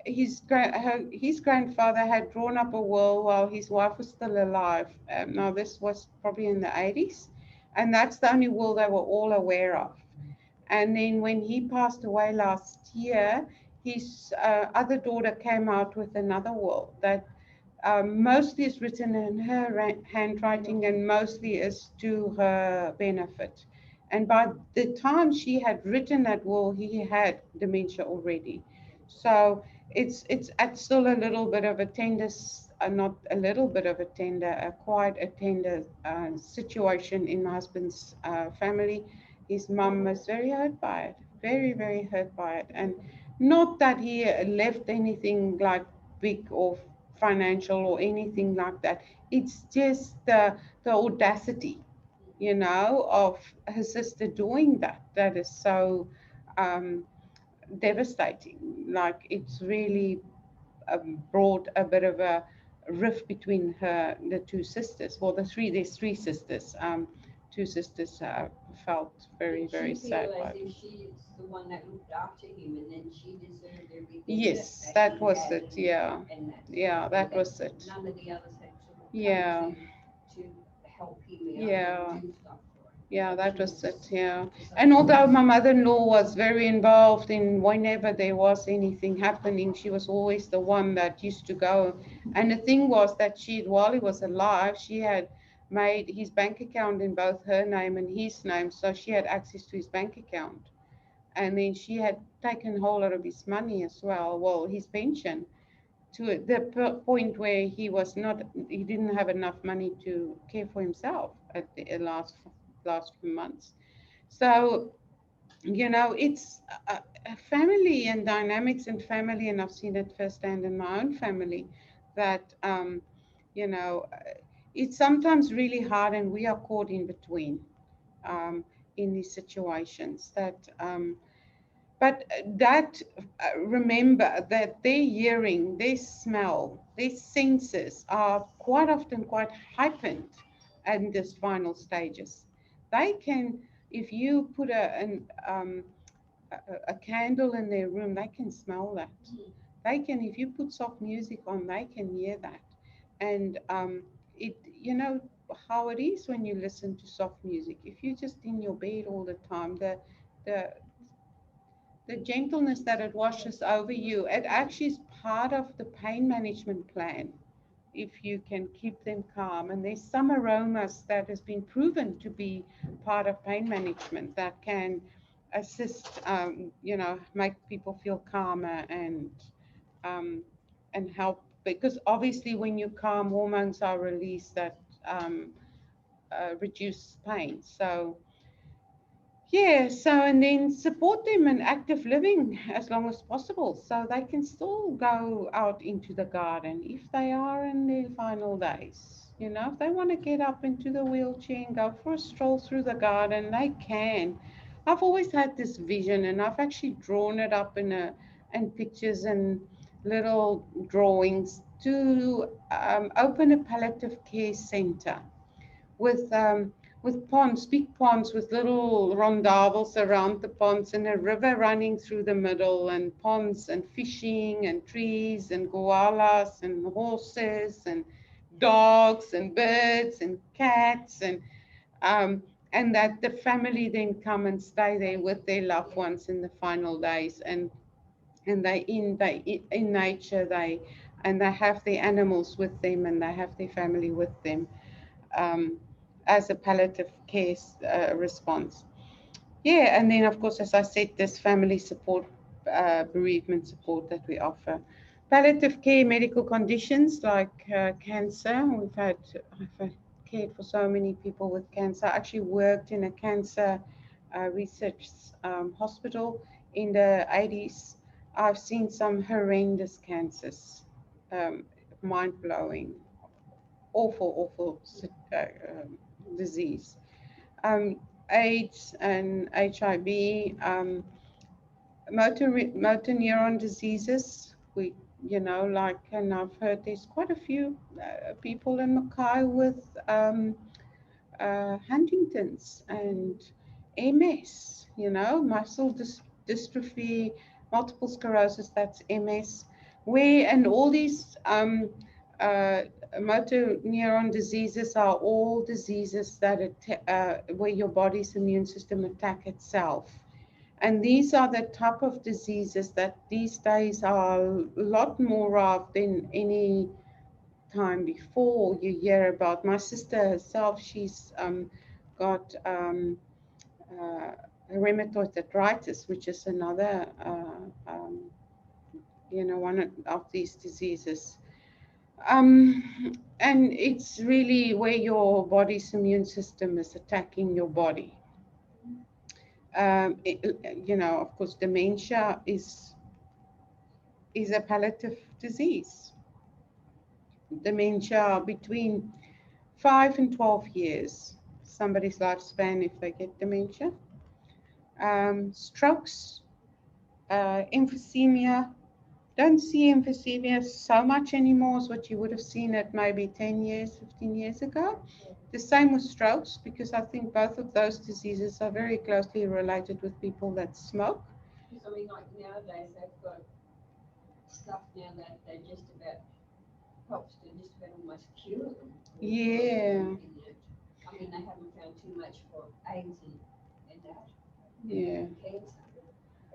His grandfather had drawn up a will while his wife was still alive. Now this was probably in the 80s, and that's the only will they were all aware of. And then when he passed away last year, his other daughter came out with another will that mostly is written in her handwriting and mostly is to her benefit. And by the time she had written that will, he had dementia already. So it's still a little bit of a tender, not a little bit of a tender, quite a tender situation in my husband's family. His mum was very hurt by it, very, very hurt by it. And not that he left anything like big or financial or anything like that. It's just the audacity, of his sister doing that. That is so um, devastating. Like, it's really brought a bit of a rift between the two sisters. Well, there's three sisters. Two sisters felt very, did very she sad feel by as it. if she's the one that looked after him and then she deserved everything Yes, that that he was had it. Yeah, and that sort yeah, of thing, that was it. none of the others had sort of Yeah, come to help him out yeah. and do stuff for him. Yeah, that She was it. was Yeah. And so although my mother-in-law was very involved in whenever there was anything happening, she was always the one that used to go. And the thing was that while he was alive, she had made his bank account in both her name and his name. So she had access to his bank account. And then she had taken a whole lot of his money as well, his pension, to the point where he didn't have enough money to care for himself at the last few months. So, it's a family and dynamics in family, and I've seen it firsthand in my own family, that you know it's sometimes really hard, and we are caught in between, in these situations, that But that, remember that their hearing, their smell, their senses are quite often quite heightened in this final stages. They can, if you put a candle in their room, they can smell that. They can, if you put soft music on, they can hear that. And it, you know how it is when you listen to soft music. If you're just in your bed all the time, the the gentleness that it washes over you, it actually is part of the pain management plan if you can keep them calm. And there's some aromas that has been proven to be part of pain management that can assist, make people feel calmer um, and help. Because obviously when you calm, hormones are released that reduce pain. So yeah, so and then support them in active living as long as possible so they can still go out into the garden if they are in their final days. You know, if they want to get up into the wheelchair and go for a stroll through the garden, they can. I've always had this vision and I've actually drawn it up in pictures and little drawings to open a palliative care center with ponds, big ponds with little rondavels around the ponds and a river running through the middle and ponds and fishing and trees and koalas and horses and dogs and birds and cats um, and that the family then come and stay there with their loved ones in the final days and they in nature they have their animals with them and they have their family with them um, as a palliative care response. Yeah, and then of course, as I said, this family support, bereavement support that we offer. Palliative care, medical conditions like cancer. I've had cared for so many people with cancer. I actually worked in a cancer research hospital in the 80s. I've seen some horrendous cancers, um, mind blowing, awful disease. Um, AIDS and HIV, motor neuron diseases. And I've heard there's quite a few people in Mackay with Huntington's and MS, muscle dystrophy, multiple sclerosis, that's MS, and all these uh, motor neuron diseases are all diseases that where your body's immune system attack itself. And these are the type of diseases that these days are a lot more of than any time before. You hear about my sister herself. She's got rheumatoid arthritis, which is another, one of these diseases. And it's really where your body's immune system is attacking your body. Of course, dementia is a palliative disease. Dementia between 5 and 12 years, somebody's lifespan if they get dementia. Strokes, emphysema. Don't see emphysema so much anymore as what you would have seen it maybe 10 years, 15 years ago. The same with strokes, because I think both of those diseases are very closely related with people that smoke. I mean, like nowadays, they've got stuff now that they just about helps to just about almost cure them. Yeah. I mean, they haven't found too much for AIDS and that. Yeah. Cancer.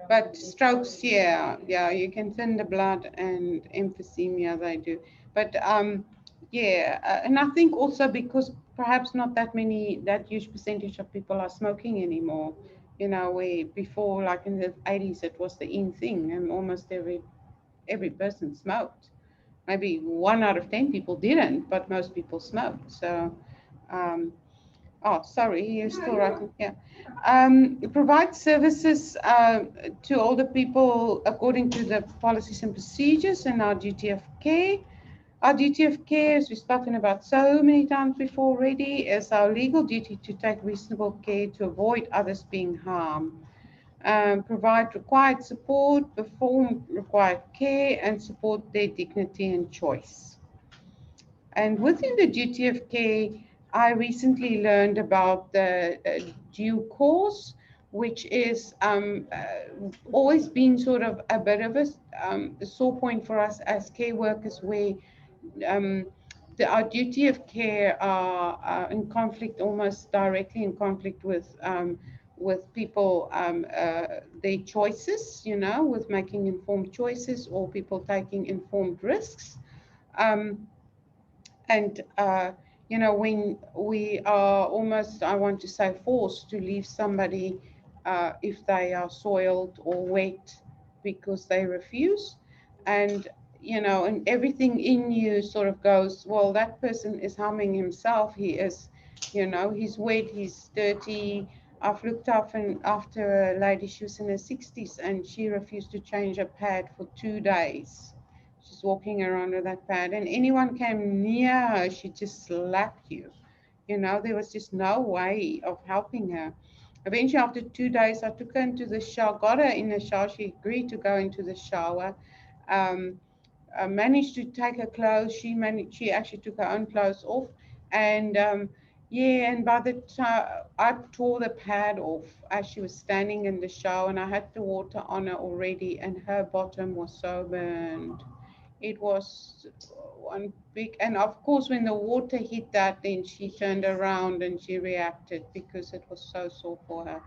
But strokes, yeah, you can thin the blood and emphysema, they do. But and I think also because perhaps not that huge percentage of people are smoking anymore. Where before, like in the 80s, it was the in thing, and almost every person smoked. Maybe 1 out of 10 people didn't, but most people smoked. So um, oh, sorry, you're still writing. Yeah. Provide services to older people according to the policies and procedures and our duty of care. Our duty of care, as we've spoken about so many times before already, is our legal duty to take reasonable care to avoid others being harmed. provide required support, perform required care, and support their dignity and choice. And within the duty of care, I recently learned about the due course, which is always been sort of a bit of a sore point for us as care workers, where um, our duty of care are in conflict, almost directly in conflict with people, their choices, you know, with making informed choices or people taking informed risks. Um, and, you know, when we are almost, I want to say, forced to leave somebody if they are soiled or wet because they refuse. And, you know, and everything in you sort of goes, well, that person is harming himself. He is, you know, he's wet, he's dirty. I've looked up and after a lady, she was in her 60s and she refused to change her pad for 2 days. She's walking around with that pad, and anyone came near her, she just slapped you. You know, there was just no way of helping her. Eventually, after 2 days, I took her into the shower, got her in the shower. She agreed to go into the shower. Um, I managed to take her clothes. She actually took her own clothes off, and yeah. And by the time I tore the pad off as she was standing in the shower, and I had the water on her already, and her bottom was so burned. It was one big, and of course, when the water hit that, then she turned around and she reacted because it was so sore for her.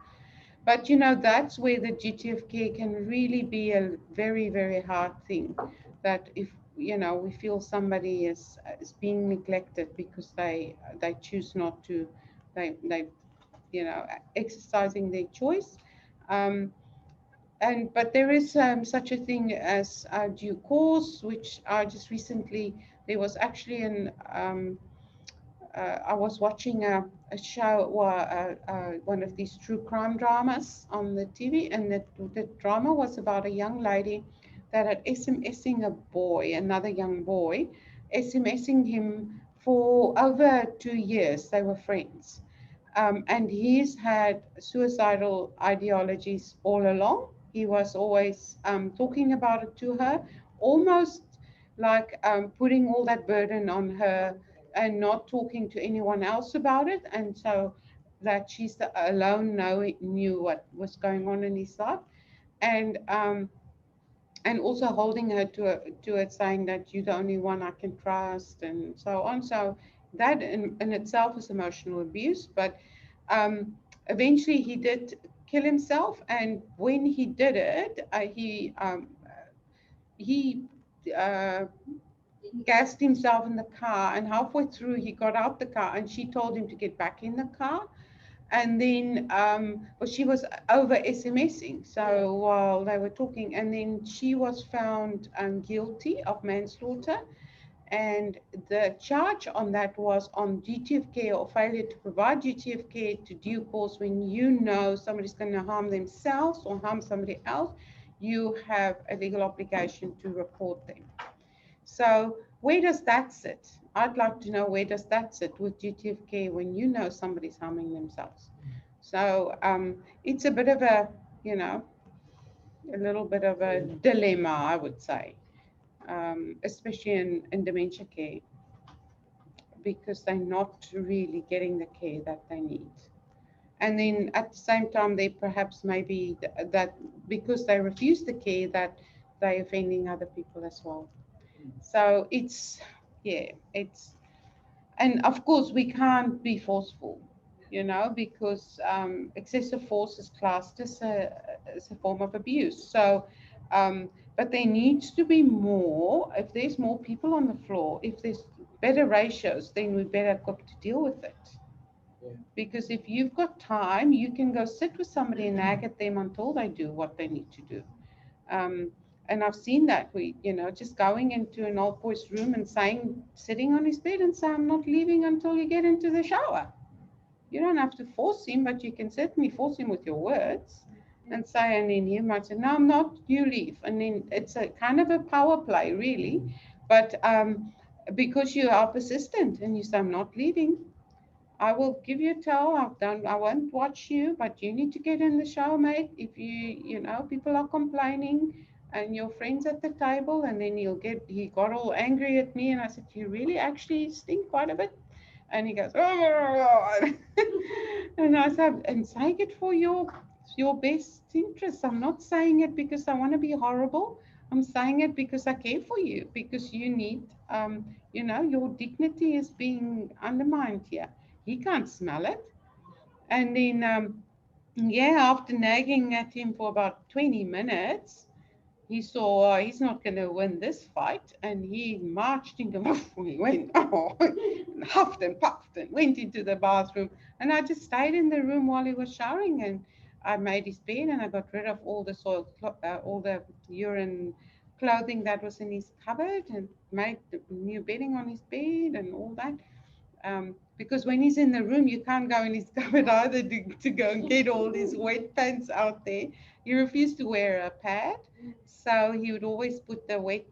But you know, that's where the duty of care can really be a very, very hard thing. That if you know we feel somebody is being neglected because they choose not to, they you know exercising their choice. Um, and but there is such a thing as due course, which I just recently there was actually an I was watching a show or one of these true crime dramas on the TV, and the drama was about a young lady that had SMSing a boy, another young boy, SMSing him for over 2 years. They were friends. And he's had suicidal ideologies all along. He was always talking about it to her, almost like putting all that burden on her and not talking to anyone else about it. And so that she's the alone knew what was going on in his life. And and also holding her to it, saying that you're the only one I can trust, and so on. So that in itself is emotional abuse. But eventually he did kill himself, and when he did it, he uh, gassed himself in the car, and halfway through he got out the car, and she told him to get back in the car. And then well, she was over SMSing, so while they were talking, and then she was found guilty of manslaughter, and the charge on that was on duty of care or failure to provide duty of care to due course. When you know somebody's going to harm themselves or harm somebody else, you have a legal obligation to report them. So where does that sit? I'd like to know, where does that sit with duty of care when you know somebody's harming themselves? So it's a bit of a, you know, a little bit of a dilemma, I would say, especially in dementia care, because they're not really getting the care that they need. And then at the same time, they perhaps maybe that because they refuse the care, that they're offending other people as well. So it's, yeah, it's, and of course we can't be forceful, you know, because excessive force is classed as a form of abuse. So, but there needs to be more. If there's more people on the floor, if there's better ratios, then we're better equipped to deal with it. Yeah. Because if you've got time, you can go sit with somebody and nag at them until they do what they need to do. And I've seen that you know, just going into an old boy's room and saying, sitting on his bed and say, I'm not leaving until you get into the shower. You don't have to force him, but you can certainly force him with your words and say, and then he might say, no, I'm not, you leave. And then it's a kind of a power play, really. But because you are persistent and you say, I'm not leaving, I will give you a towel. I won't watch you, but you need to get in the shower, mate. If people are complaining and your friends at the table, and then he got all angry at me, and I said, you really actually stink quite a bit. And he goes, oh, and I said, and saying it for your best interest. I'm not saying it because I want to be horrible. I'm saying it because I care for you, because you need, your dignity is being undermined here. He can't smell it. And then, yeah, after nagging at him for about 20 minutes, he saw he's not going to win this fight, and he marched into he went huffed and puffed and went into the bathroom, and I just stayed in the room while he was showering, and I made his bed, and I got rid of all the all the urine clothing that was in his cupboard, and made the new bedding on his bed and all that. Because when he's in the room, you can't go in his cupboard either to go and get all these wet pants out there. He refused to wear a pad, so he would always put the wet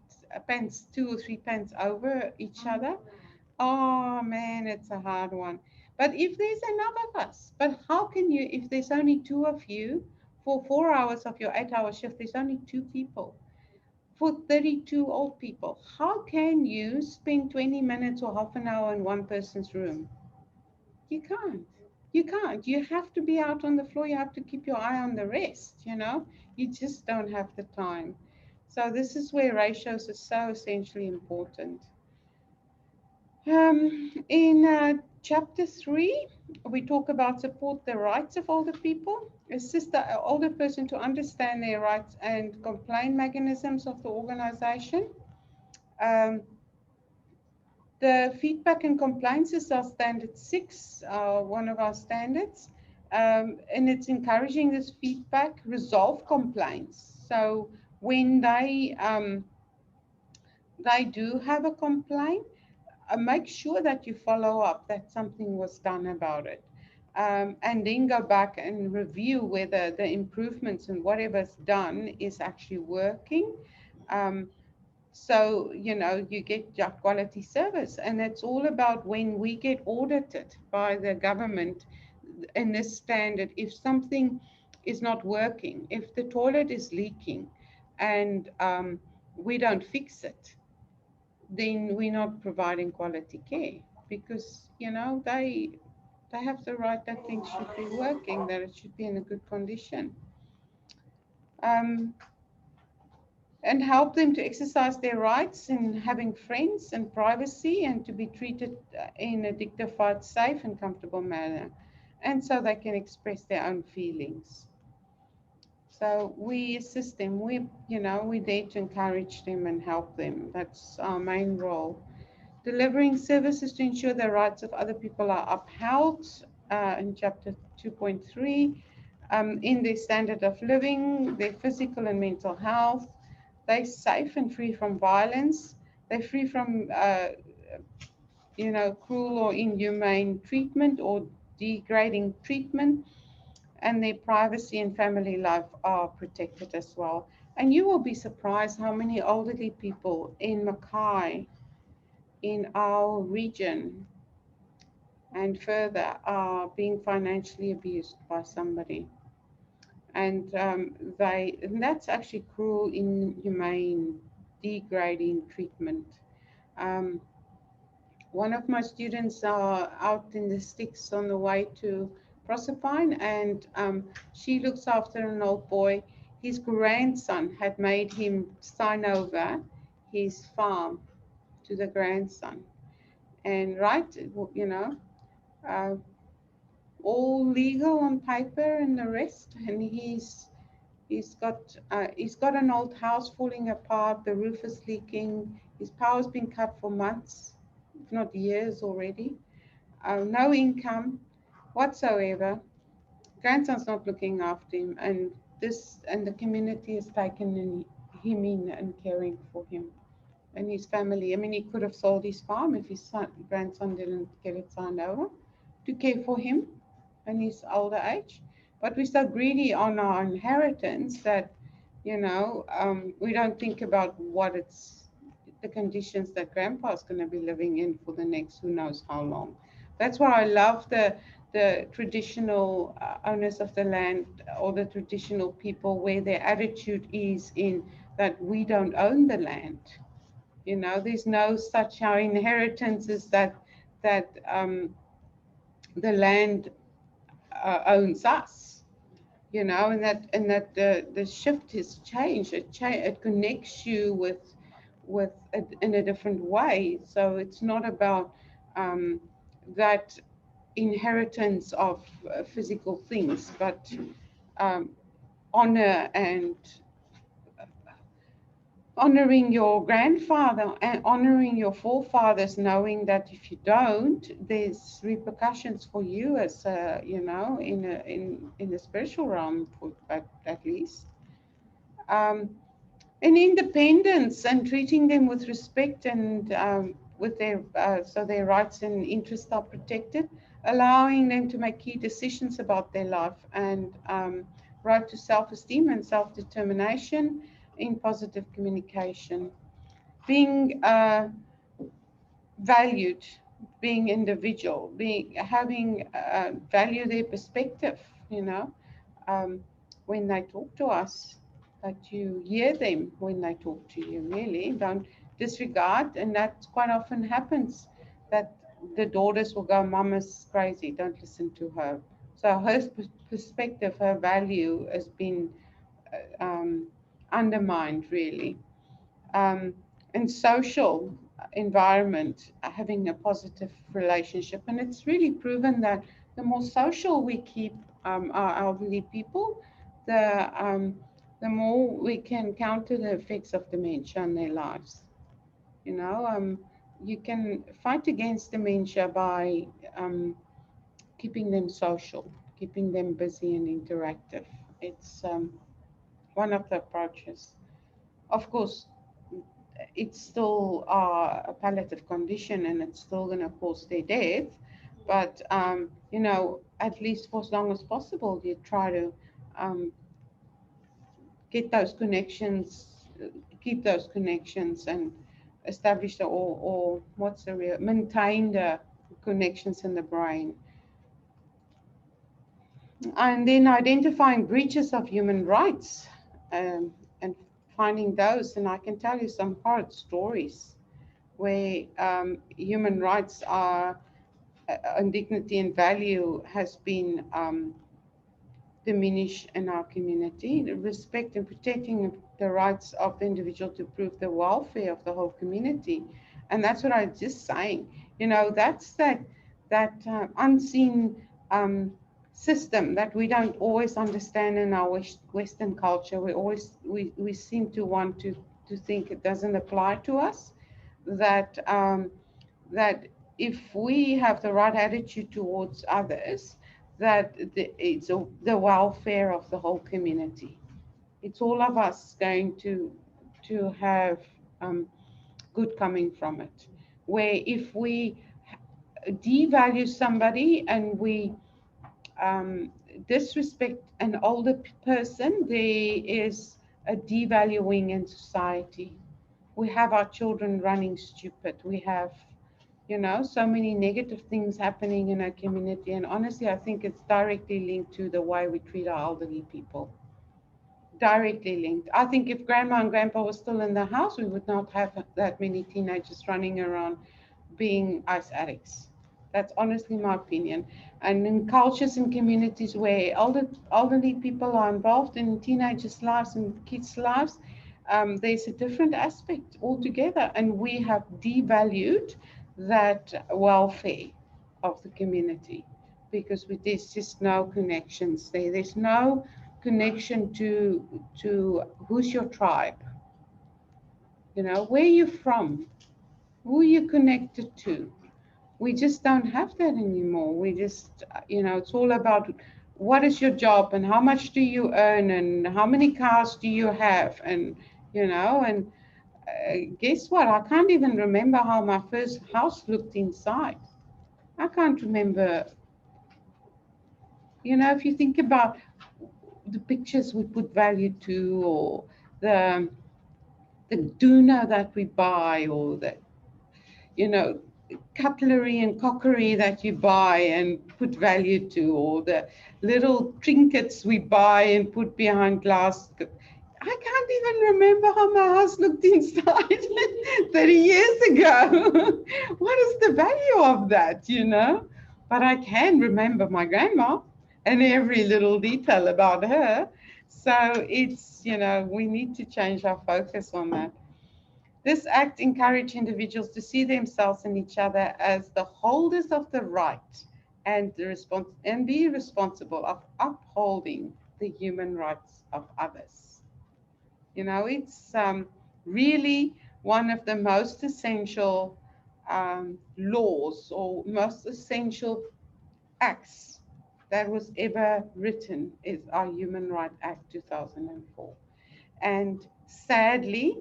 pants, 2 or 3 pants over each other. Oh man, it's a hard one. But if there's enough of us, but how can you, if there's only two of you, for 4 hours of your 8 hour shift, there's only two people for 32 old people. How can you spend 20 minutes or half an hour in one person's room? You can't. You can't. You have to be out on the floor. You have to keep your eye on the rest. You just don't have the time. So this is where ratios are so essentially important. In chapter 3, we talk about support the rights of older people, assist the older person to understand their rights and complaint mechanisms of the organization. Um, the feedback and compliance is our standard 6, one of our standards. And it's encouraging this feedback, resolve complaints. So when they do have a complaint, make sure that you follow up that something was done about it. And then go back and review whether the improvements and whatever's done is actually working. Um, so, you get your quality service. And it's all about when we get audited by the government in this standard, if something is not working, if the toilet is leaking and we don't fix it, then we're not providing quality care, because they have the right that things should be working, that it should be in a good condition. Um, and help them to exercise their rights in having friends and privacy, and to be treated in a dignified, safe and comfortable manner, and so they can express their own feelings. So we assist them. We're there to encourage them and help them. That's our main role. Delivering services to ensure the rights of other people are upheld, in chapter 2.3, in their standard of living, their physical and mental health. They're safe and free from violence. They're free from, cruel or inhumane treatment or degrading treatment, and their privacy and family life are protected as well. And you will be surprised how many elderly people in Mackay, in our region and further, are being financially abused by somebody. And that's actually cruel, inhumane, degrading treatment. Um, One of my students are out in the sticks on the way to Proserpine, and she looks after an old boy. His grandson had made him sign over his farm to the grandson. And right, uh, all legal on paper and the rest. And he's got an old house falling apart. The roof is leaking. His power's been cut for months, if not years already. No income whatsoever. Grandson's not looking after him, and the community has taken him in and caring for him and his family. I mean, he could have sold his farm if his grandson didn't get it signed over to care for him in his older age. But we're so greedy on our inheritance that, we don't think about the conditions that grandpa's going to be living in for the next who knows how long. That's why I love the traditional owners of the land, or the traditional people, where their attitude is in that we don't own the land. You know, there's no such, our inheritance is that the land owns us. You know, and that the shift has changed. It connects you with it in a different way. So it's not about that inheritance of physical things, but um, honor and honoring your grandfather and honoring your forefathers, knowing that if you don't, there's repercussions for you, as you know, in the spiritual realm, at least. Um, and independence, and treating them with respect, and with their so their rights and interests are protected, allowing them to make key decisions about their life, and right to self-esteem and self-determination in positive communication, being valued, being individual, being having value their perspective, you know, um, when they talk to us, that you hear them when they talk to you, really don't disregard. And that quite often happens, that the daughters will go, mom is crazy, don't listen to her. So her perspective, her value has been undermined, really. um, and social environment, having a positive relationship. And it's really proven that the more social we keep our elderly people, the more we can counter the effects of dementia in their lives. You know, you can fight against dementia by keeping them social, keeping them busy and interactive. It's one of the approaches. Of course, it's still a palliative condition, and it's still going to cause their death. But, you know, at least for as long as possible, you try to um, get those connections, keep those connections, and establish the, or what's the real, maintain the connections in the brain. And then identifying breaches of human rights, and finding those. And I can tell you some hard stories where human rights are, and dignity and value has been diminished in our community. The respect and protecting the rights of the individual to prove the welfare of the whole community. And that's what I was just saying. You know, that's that unseen system that we don't always understand in our Western culture. We seem to want to think it doesn't apply to us. That that if we have the right attitude towards others, that it's the welfare of the whole community. It's all of us going to have good coming from it. Where if we devalue somebody, and we disrespect an older person, there is a devaluing in society. We have our children running stupid. We have, you know, so many negative things happening in our community. And honestly, I think it's directly linked to the way we treat our elderly people. Directly linked. I think if grandma and grandpa were still in the house, we would not have that many teenagers running around being ice addicts. That's honestly my opinion. And in cultures and communities where elderly people are involved in teenagers' lives and kids' lives, there's a different aspect altogether. And we have devalued that welfare of the community, because there's just no connections there. There's no connection to who's your tribe, you know, where are you from, who are you connected to. We just don't have that anymore. We just, you know, it's all about what is your job, and how much do you earn, and how many cars do you have, and, you know, and guess what? I can't even remember how my first house looked inside. I can't remember. You know, if you think about the pictures we put value to, or the doona that we buy, or the, you know, cutlery and cockery that you buy and put value to, or the little trinkets we buy and put behind glass. I can't even remember how my house looked inside 30 years ago. What is the value of that, you know? But I can remember my grandma and every little detail about her. So it's, you know, we need to change our focus on that. This act encouraged individuals to see themselves and each other as the holders of the right and be responsible of upholding the human rights of others. You know, it's really one of the most essential laws or most essential acts that was ever written is our Human Rights Act 2004. And sadly,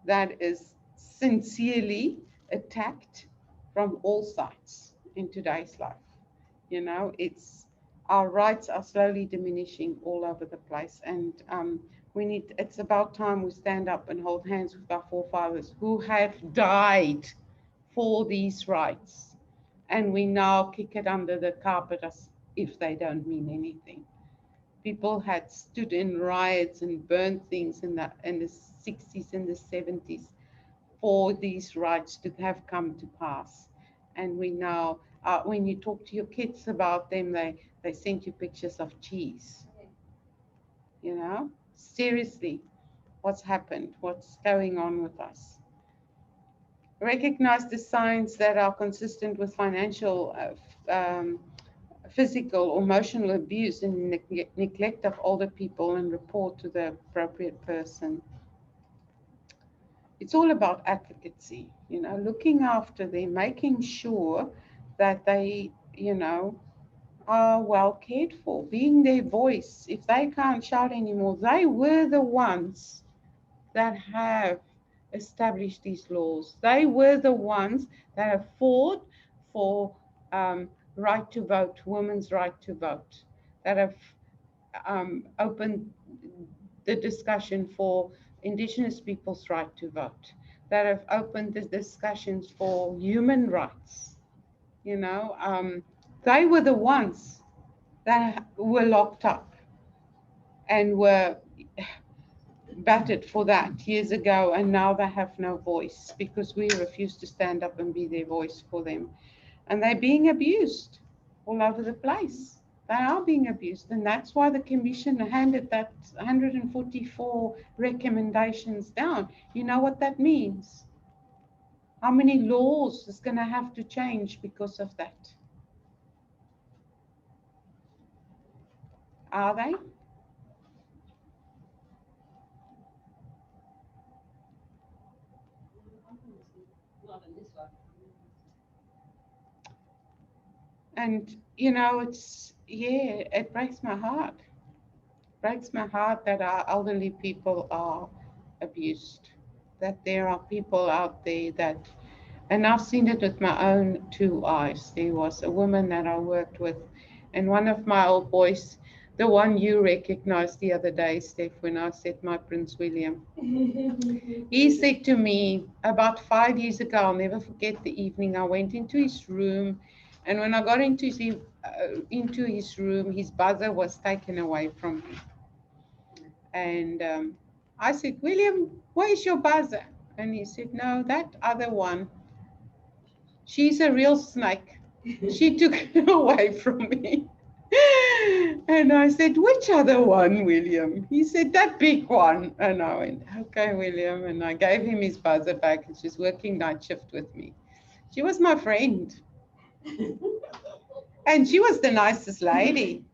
that is sincerely attacked from all sides in today's life. You know, our rights are slowly diminishing all over the place, and it's about time we stand up and hold hands with our forefathers who have died for these rights, and we now kick it under the carpet as if they don't mean anything. People had stood in riots and burned things in the 60s and the 70s for these rights to have come to pass. And we now, when you talk to your kids about them, they send you pictures of cheese. You know, seriously, what's happened? What's going on with us? Recognize the signs that are consistent with financial, physical or emotional abuse and neglect of older people and report to the appropriate person. It's all about advocacy, you know, looking after them, making sure that they, you know, are well cared for, being their voice. If they can't shout anymore, they were the ones that have established these laws. They were the ones that have fought for right to vote, women's right to vote, that have opened the discussion for Indigenous people's right to vote, that have opened the discussions for human rights. You know, they were the ones that were locked up and were battered for that years ago, and now they have no voice because we refuse to stand up and be their voice for them. And they're being abused all over the place. They are being abused, and that's why the commission handed that 144 recommendations down. You know what that means? How many laws is going to have to change because of that? Are they? And, you know, it breaks my heart. It breaks my heart that our elderly people are abused, that there are people out there that, and I've seen it with my own two eyes. There was a woman that I worked with, and one of my old boys, the one you recognized the other day, Steph, when I said my Prince William, he said to me about 5 years ago, I'll never forget the evening, I went into his room, and when I got into his room, his buzzer was taken away from me. And I said, William, where's your buzzer? And he said, no, that other one. She's a real snake. She took it away from me. And I said, which other one, William? He said, that big one. And I went, okay, William. And I gave him his buzzer back, and she's working night shift with me. She was my friend. And she was the nicest lady.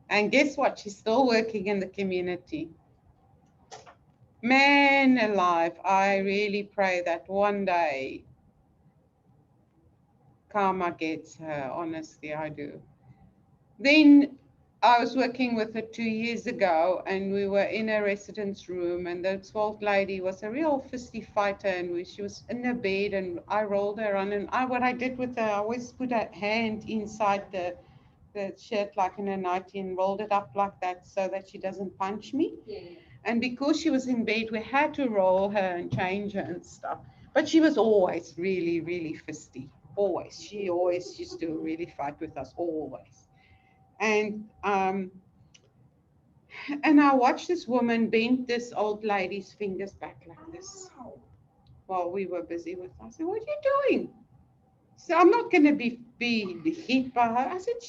And guess what? She's still working in the community. Man alive, I really pray that one day karma gets her. Honestly, I do. Then I was working with her 2 years ago, and we were in a residence room, and the 12th lady was a real fisty fighter, and she was in the bed, and I rolled her on, and what I did with her, I always put a hand inside the shirt like in a nightie and rolled it up like that so that she doesn't punch me. Yeah. And because she was in bed, we had to roll her and change her and stuff. But she was always really, really fisty. always. She always used to really fight with us, always. And and I watched this woman bend this old lady's fingers back like this Wow. while we were busy with us. I said, "What are you doing?" So I'm not going to be hit by her. I said,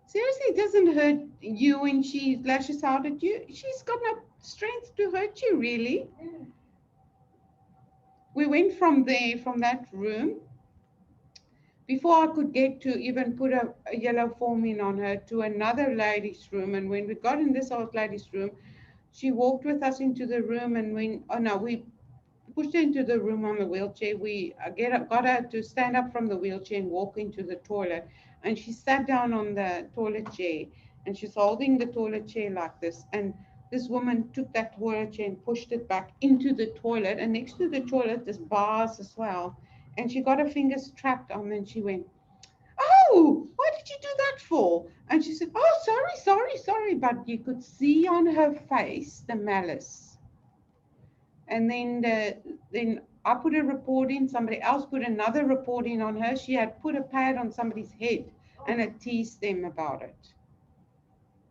"Seriously, it doesn't hurt you when she lashes out at you. She's got no strength to hurt you, really." Yeah. We went from there, from that room, before I could get to even put a yellow foam in on her, to another lady's room. And when we got in this old lady's room, she walked with us into the room, and we pushed her into the room on the wheelchair. We got her to stand up from the wheelchair and walk into the toilet. And she sat down on the toilet chair, and she's holding the toilet chair like this. And this woman took that toilet chair and pushed it back into the toilet. And next to the toilet, there's bars as well. And she got her fingers trapped on, and she went, "Oh, what did you do that for?" And she said, "Oh, sorry, sorry, sorry." But you could see on her face the malice. And then I put a report in, somebody else put another report in on her. She had put a pad on somebody's head and had teased them about it.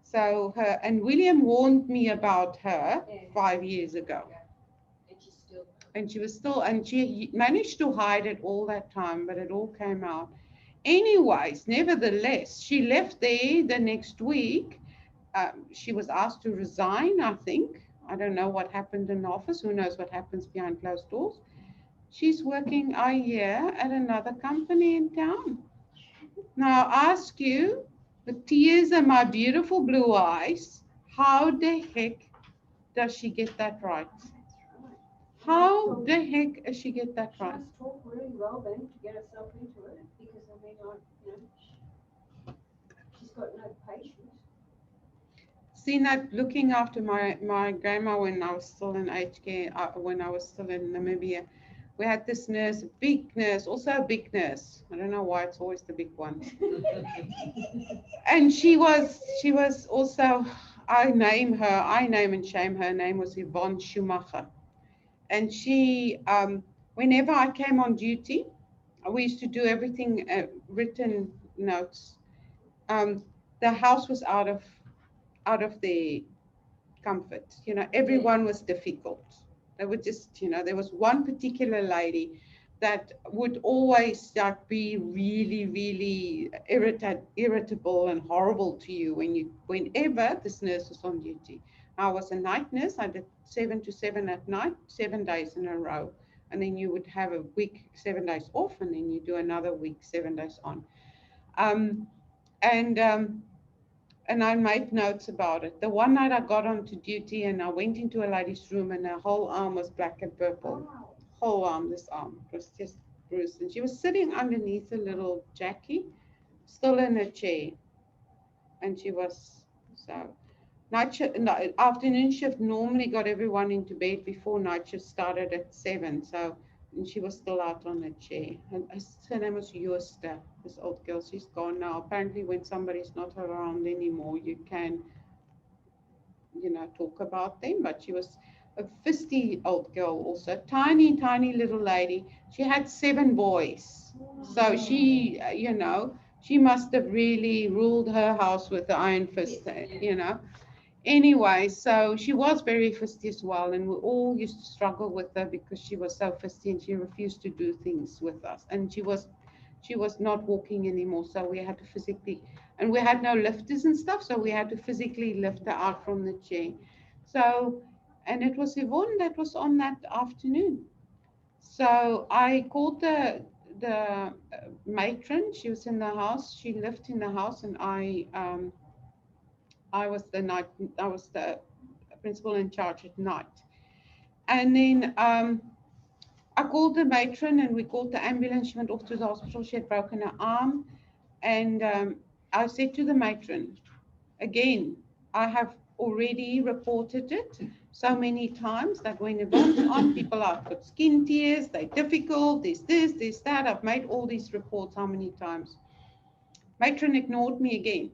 So and William warned me about her Yeah. 5 years ago. Yeah. And she's still. And she was still, and she managed to hide it all that time, but it all came out. Anyways, nevertheless, she left there the next week. She was asked to resign, I think. I don't know what happened in the office. Who knows what happens behind closed doors? She's working a year at another company in town. Now, I ask you, with tears in my beautiful blue eyes, how the heck does she get that right? That's right. How the heck does she get that She right? must talk really well then to get herself into it, because I mean, she's got no patience. Seen that looking after my grandma when I was still in aged care, when I was still in Namibia. We had this nurse, a big nurse, also a big nurse. I don't know why it's always the big ones. And she was also, I name and shame her name was Yvonne Schumacher. And she, whenever I came on duty, we used to do everything written notes. Um, the house was out of the comfort. Everyone was difficult. They would just, there was one particular lady that would always like be really, really irritable and horrible to you whenever this nurse was on duty. I was a night nurse. I did 7 to 7 at night, 7 days in a row. And then you would have a week, 7 days off, and then you do another week, 7 days on. Um, and and I made notes about it. The one night I got onto duty and I went into a lady's room and her whole arm was black and purple. Wow. Whole arm, this arm was just bruised. And she was sitting underneath a little Jackie, still in a chair. And she was, so, night shift, no, afternoon shift normally got everyone into bed before night shift started at 7. So, and she was still out on a chair. And her name was Josta, this old girl. She's gone now. Apparently, when somebody's not around anymore, you can, talk about them. But she was a fisty old girl, also tiny, tiny little lady. She had 7 boys. So she must have really ruled her house with the iron fist. Anyway, so she was very fisty as well, and we all used to struggle with her because she was so fisty and she refused to do things with us. And she was not walking anymore, so we had to physically, and we had no lifters and stuff, so we had to physically lift her out from the chair. So, and it was Yvonne that was on that afternoon. So I called the matron. She was in the house. She lived in the house, and I was the principal in charge at night. And then I called the matron and we called the ambulance. She went off to the hospital. She had broken her arm. And I said to the matron, again, I have already reported it so many times that when Yvonne's on, people have got skin tears, they're difficult, there's this, there's that. I've made all these reports how many times? Matron ignored me again,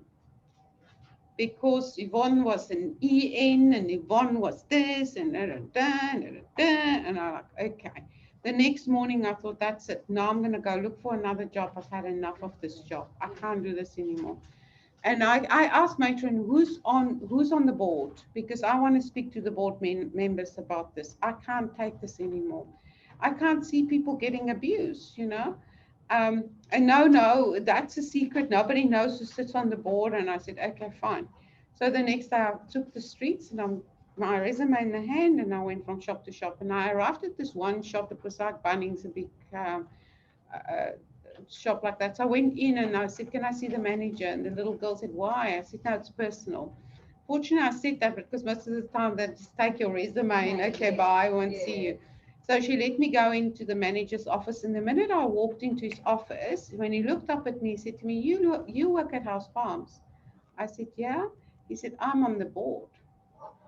because Yvonne was an EN and Yvonne was this and da, da, da, da, da, and I'm like, okay. The next morning, I thought, that's it. Now I'm going to go look for another job. I've had enough of this job. I can't do this anymore. And I asked matron, who's on the board? Because I want to speak to the board members about this. I can't take this anymore. I can't see people getting abused, you know. And no, that's a secret. Nobody knows who sits on the board. And I said, okay, fine. So the next day I took the streets and my resume in the hand, and I went from shop to shop. And I arrived at this one shop. It was like Bunnings, a big uh, shop like that. So I went in and I said, can I see the manager? And the little girl said, why? I said, no, it's personal. Fortunately, I said that because most of the time they just take your resume and okay, bye, I won't see you. So she let me go into the manager's office. And the minute I walked into his office, when he looked up at me, he said to me, you work at House Farms? I said, yeah. He said, I'm on the board.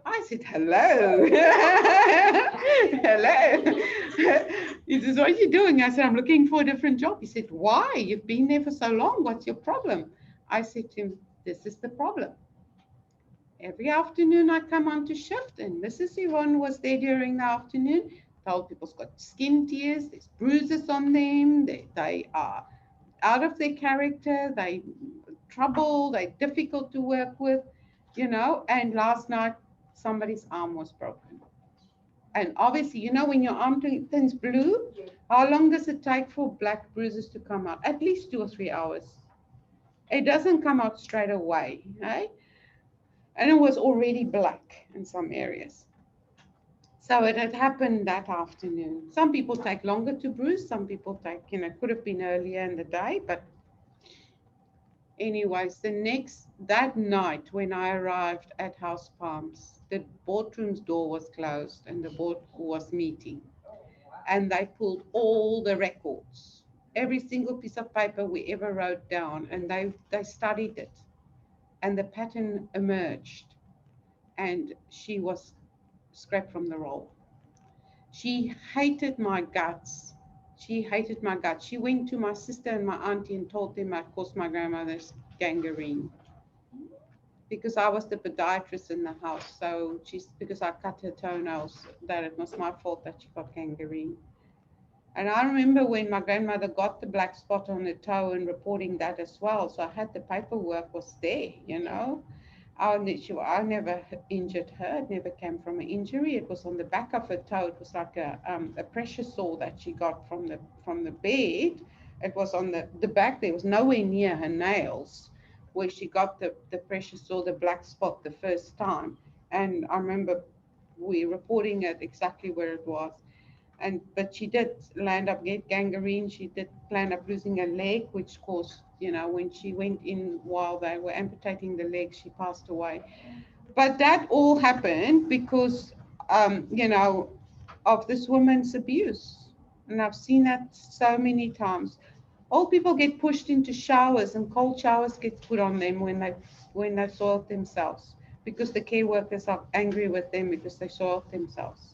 I said, hello. Hello. He says, what are you doing? I said, I'm looking for a different job. He said, why? You've been there for so long. What's your problem? I said to him, this is the problem. Every afternoon I come on to shift, and Mrs. Yvonne was there during the afternoon. Told people's got skin tears, there's bruises on them, they are out of their character, they trouble, they're difficult to work with, you know. And last night somebody's arm was broken. And obviously, you know, when your arm turns blue, how long does it take for black bruises to come out? At least 2 or 3 hours. It doesn't come out straight away, eh? And it was already black in some areas. So it had happened that afternoon. Some people take longer to bruise. Some people take, you know, could have been earlier in the day. But anyways, that night when I arrived at House Palms, the boardroom's door was closed and the board was meeting. And they pulled all the records, every single piece of paper we ever wrote down, and they studied it. And the pattern emerged, and she was scrapped from the roll. She hated my guts. She hated my guts. She went to my sister and my auntie and told them I caused my grandmother's gangrene because I was the podiatrist in the house. So because I cut her toenails, that it was my fault that she got gangrene. And I remember when my grandmother got the black spot on her toe and reporting that as well. So I had the paperwork was there, you know. I never injured her. It never came from an injury. It was on the back of her toe. It was like a pressure sore that she got from the bed. It was on the back. There was nowhere near her nails where she got the pressure sore, the black spot the first time. And I remember we reporting it exactly where it was. But she did land up get gangrene. She did land up losing a leg, which caused, you know, when she went in while they were amputating the leg, she passed away. But that all happened because, you know, of this woman's abuse. And I've seen that so many times. Old people get pushed into showers, and cold showers get put on them when they soiled themselves because the care workers are angry with them because they soiled themselves.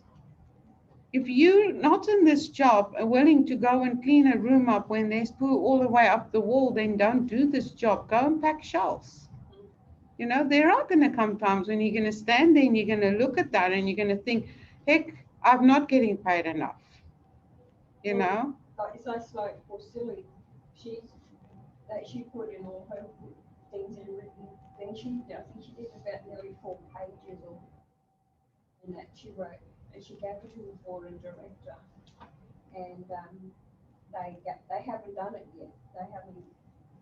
If you're not in this job and willing to go and clean a room up when there's poo all the way up the wall, then don't do this job. Go and pack shelves. You know, there are going to come times when you're going to stand there and you're going to look at that and you're going to think, heck, I'm not getting paid enough. You know? It's like for Silly, she put in all her things and written things. I think she did about nearly 4 pages in that she wrote, and she gave it to the board and director. And they haven't done it yet. They haven't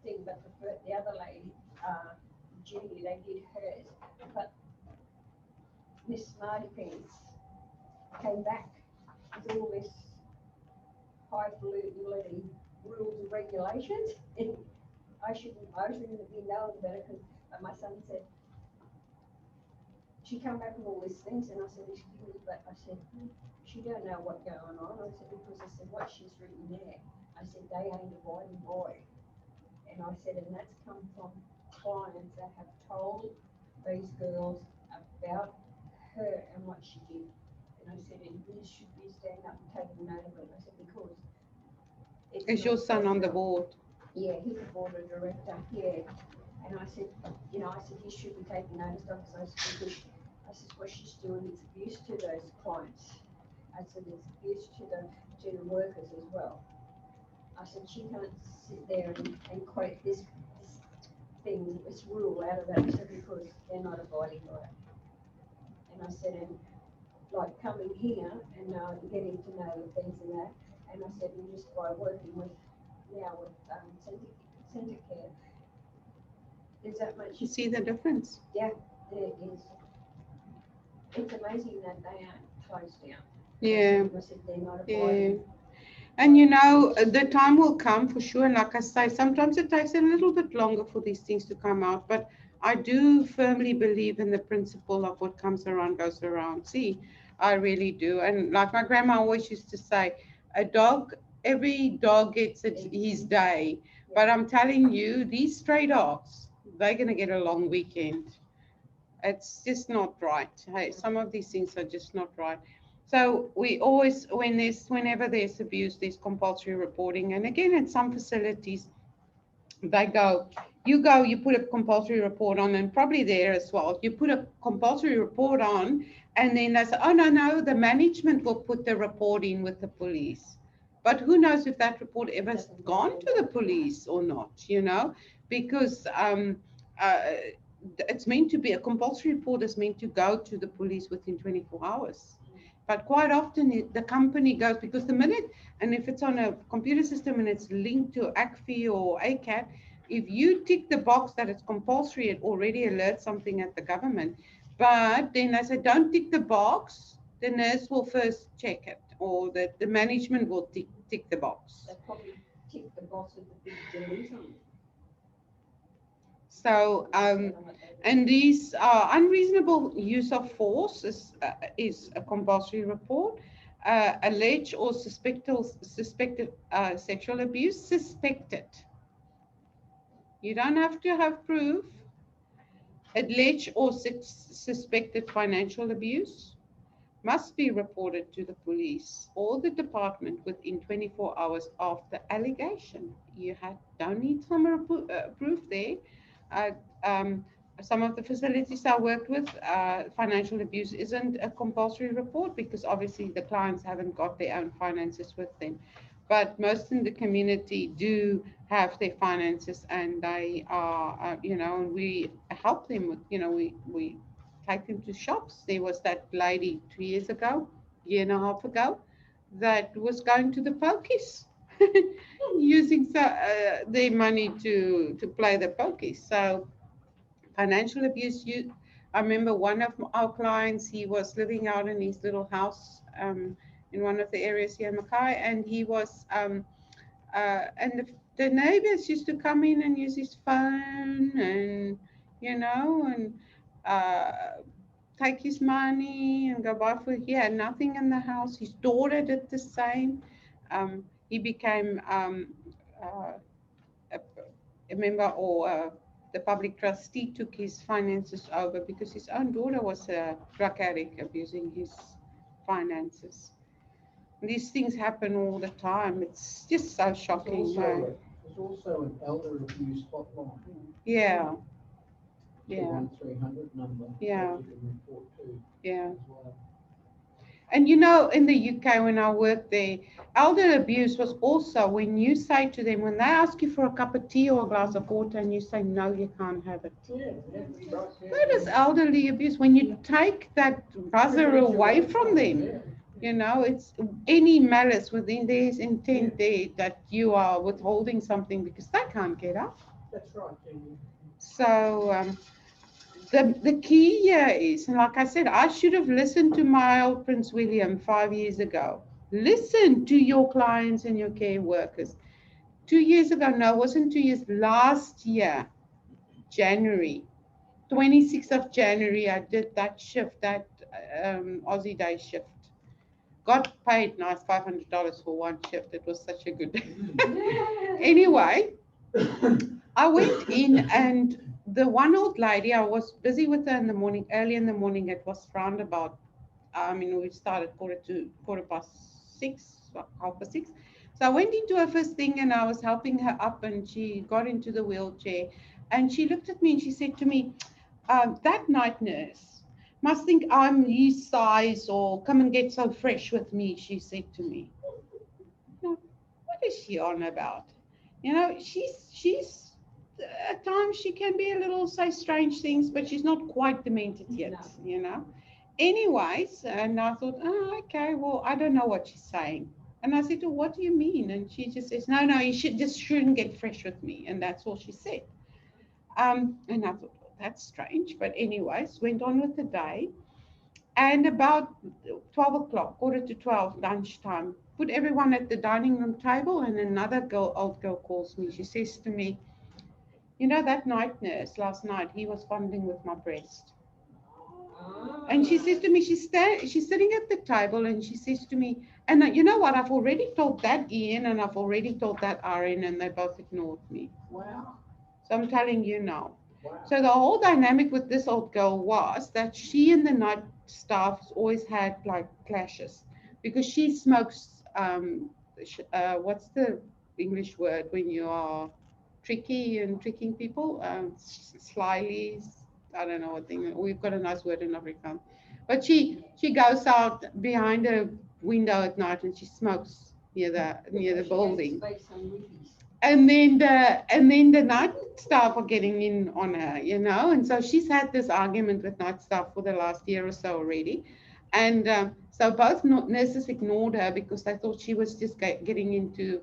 thing, but the other lady, Judy, they did hers. But Miss Smarty Pants came back with all this highfalutin rules and regulations, and I shouldn't be knowing about it because my son said, she come back with all these things, and I said, excuse me, but I said, she don't know what's going on. I said, because I said, what she's written there, I said, they ain't avoiding boy. And I said, and that's come from clients that have told these girls about her and what she did. And I said, and you should be standing up and taking note of it. I said, because Is your son on the board? Yeah, he's a board of director, yeah. And I said, you know, I said, you should be taking notice of it. I said, because I said, what she's doing is abuse to those clients. I said, it's abuse to the workers as well. I said, she can't sit there and quote this thing, this rule out of that because they're not abiding by it. And I said, and like coming here and getting to know the things and that, and I said, and just by working with centre care, there's that much. You see the difference? Yeah, there is. It's amazing that they aren't closed down. Yeah. I said, they're not Yeah. abiding. And you know, the time will come for sure. And like I say, sometimes it takes a little bit longer for these things to come out. But I do firmly believe in the principle of what comes around goes around. See, I really do. And like my grandma always used to say, every dog gets his day. But I'm telling you, these stray dogs, they're going to get a long weekend. It's just not right. Hey, some of these things are just not right. So we always, whenever there's abuse, there's compulsory reporting. And again, in some facilities, you put a compulsory report on, and probably there as well. You put a compulsory report on, and then they say, oh, no, the management will put the report in with the police. But who knows if that report ever gone to the police or not, because uh, it's meant to be a compulsory report is meant to go to the police within 24 hours. But quite often the company goes, because the minute, and if it's on a computer system and it's linked to ACFI or ACAT, if you tick the box that it's compulsory, it already alerts something at the government. But then they say, don't tick the box, the nurse will first check it, or the management will tick the box. They probably tick the box with the big delete on it. So, and these unreasonable use of force is a compulsory report. Alleged or suspected sexual abuse, suspected. You don't have to have proof. Alleged or suspected financial abuse must be reported to the police or the department within 24 hours after allegation. Don't need some proof there. Uh, um, some of the facilities I worked with, financial abuse isn't a compulsory report because obviously the clients haven't got their own finances with them. But most in the community do have their finances, and they are, and we help them with, we take them to shops. There was that lady 2 years ago, year and a half ago, that was going to the pokies using their money to play the pokies. So financial abuse, I remember one of our clients, he was living out in his little house in one of the areas here in Mackay, and he was, and the neighbors used to come in and use his phone and, and uh, take his money and go buy food. He had nothing in the house. His daughter did the same. He became a member or the public trustee took his finances over because his own daughter was a drug addict abusing his finances. These things happen all the time. It's just so shocking. There's also an elder abuse hotline. Yeah. The Yeah. 1300 number. Yeah. That you can report to. Yeah. As well. And in the UK, when I worked there, elder abuse was also when you say to them, when they ask you for a cup of tea or a glass of water and you say, no, you can't have it. Yeah, right. That is elderly abuse. When you take that buzzer away from them, it's any malice within their intent there that you are withholding something because they can't get up. That's right. Yeah. So, the key here is, and like I said, I should have listened to my old Prince William 5 years ago. Listen to your clients and your care workers. 2 years ago, no, it wasn't 2 years, last year, January, 26th of January, I did that shift, that Aussie Day shift. Got paid nice $500 for one shift. It was such a good day. Anyway, I went in and the one old lady, I was busy with her in the morning, early in the morning. It was round about, we started quarter past 6, 6:30. So I went into her first thing and I was helping her up and she got into the wheelchair and she looked at me and she said to me, that night nurse, Must think I'm his size or come and get so fresh with me, she said to me. No, what is she on about? She's at times she can be a little say strange things, but she's not quite demented yet, Anyways, and I thought, oh, okay, well, I don't know what she's saying. And I said to her, what do you mean? And she just says, no, you shouldn't get fresh with me. And that's all she said. And I thought, well, that's strange. But anyways, went on with the day. And about 12 o'clock, quarter to 12, lunchtime, put everyone at the dining room table, and another old girl calls me. She says to me, that night nurse last night, he was fondling with my breast. And she says to me, she's sitting at the table, and she says to me, and you know what, I've already told that Ian, and I've already told that Aaron, and they both ignored me. Wow. So I'm telling you now. Wow. So the whole dynamic with this old girl was that she and the night staff always had like clashes because she smokes, what's the English word when you are tricky and tricking people? Slyly, I don't know what thing. We've got a nice word in Afrikaans. But she goes out behind a window at night and she smokes near the building. And then the night staff are getting in on her, and so she's had this argument with night staff for the last year or so already. And so both nurses ignored her because they thought she was just getting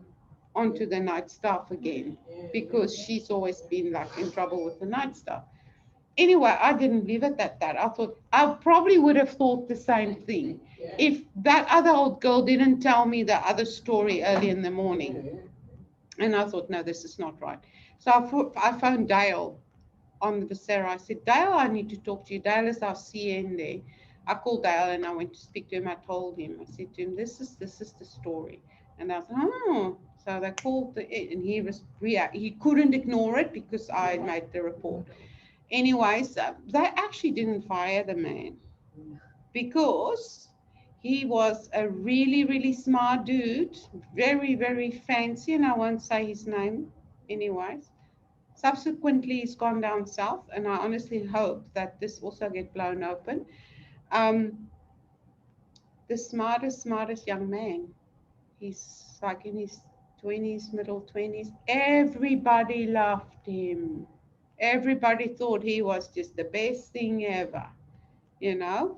onto the night staff again, because she's always been like in trouble with the night staff. Anyway, I didn't leave it at that. I thought I probably would have thought the same thing if that other old girl didn't tell me the other story early in the morning. And I thought, no, this is not right. So I phoned Dale on the Becerra. I said, Dale, I need to talk to you. Dale is our CN there. I called Dale and I went to speak to him. I told him, I said to him, this is the story. And I was like, oh. So they called and he couldn't ignore it because I had made the report. Anyways, they actually didn't fire the man because he was a really, really smart dude, very, very fancy, and I won't say his name anyways. Subsequently, he's gone down south, and I honestly hope that this also get blown open. The smartest young man. He's like in his 20s, middle 20s. Everybody loved him. Everybody thought he was just the best thing ever, you know.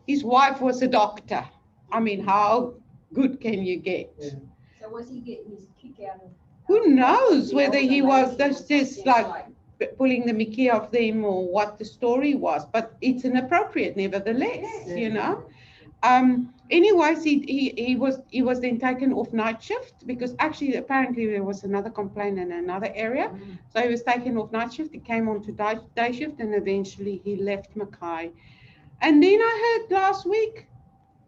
His wife was a doctor. I mean, how good can you get? So was he getting his kick out of? Who knows whether he was just like pulling the mickey off them or what the story was, but it's inappropriate nevertheless, you know. Anyways, he was then taken off night shift because actually apparently there was another complaint in another area. So he was taken off night shift. He came on to day shift, and eventually he left Mackay. And then I heard last week,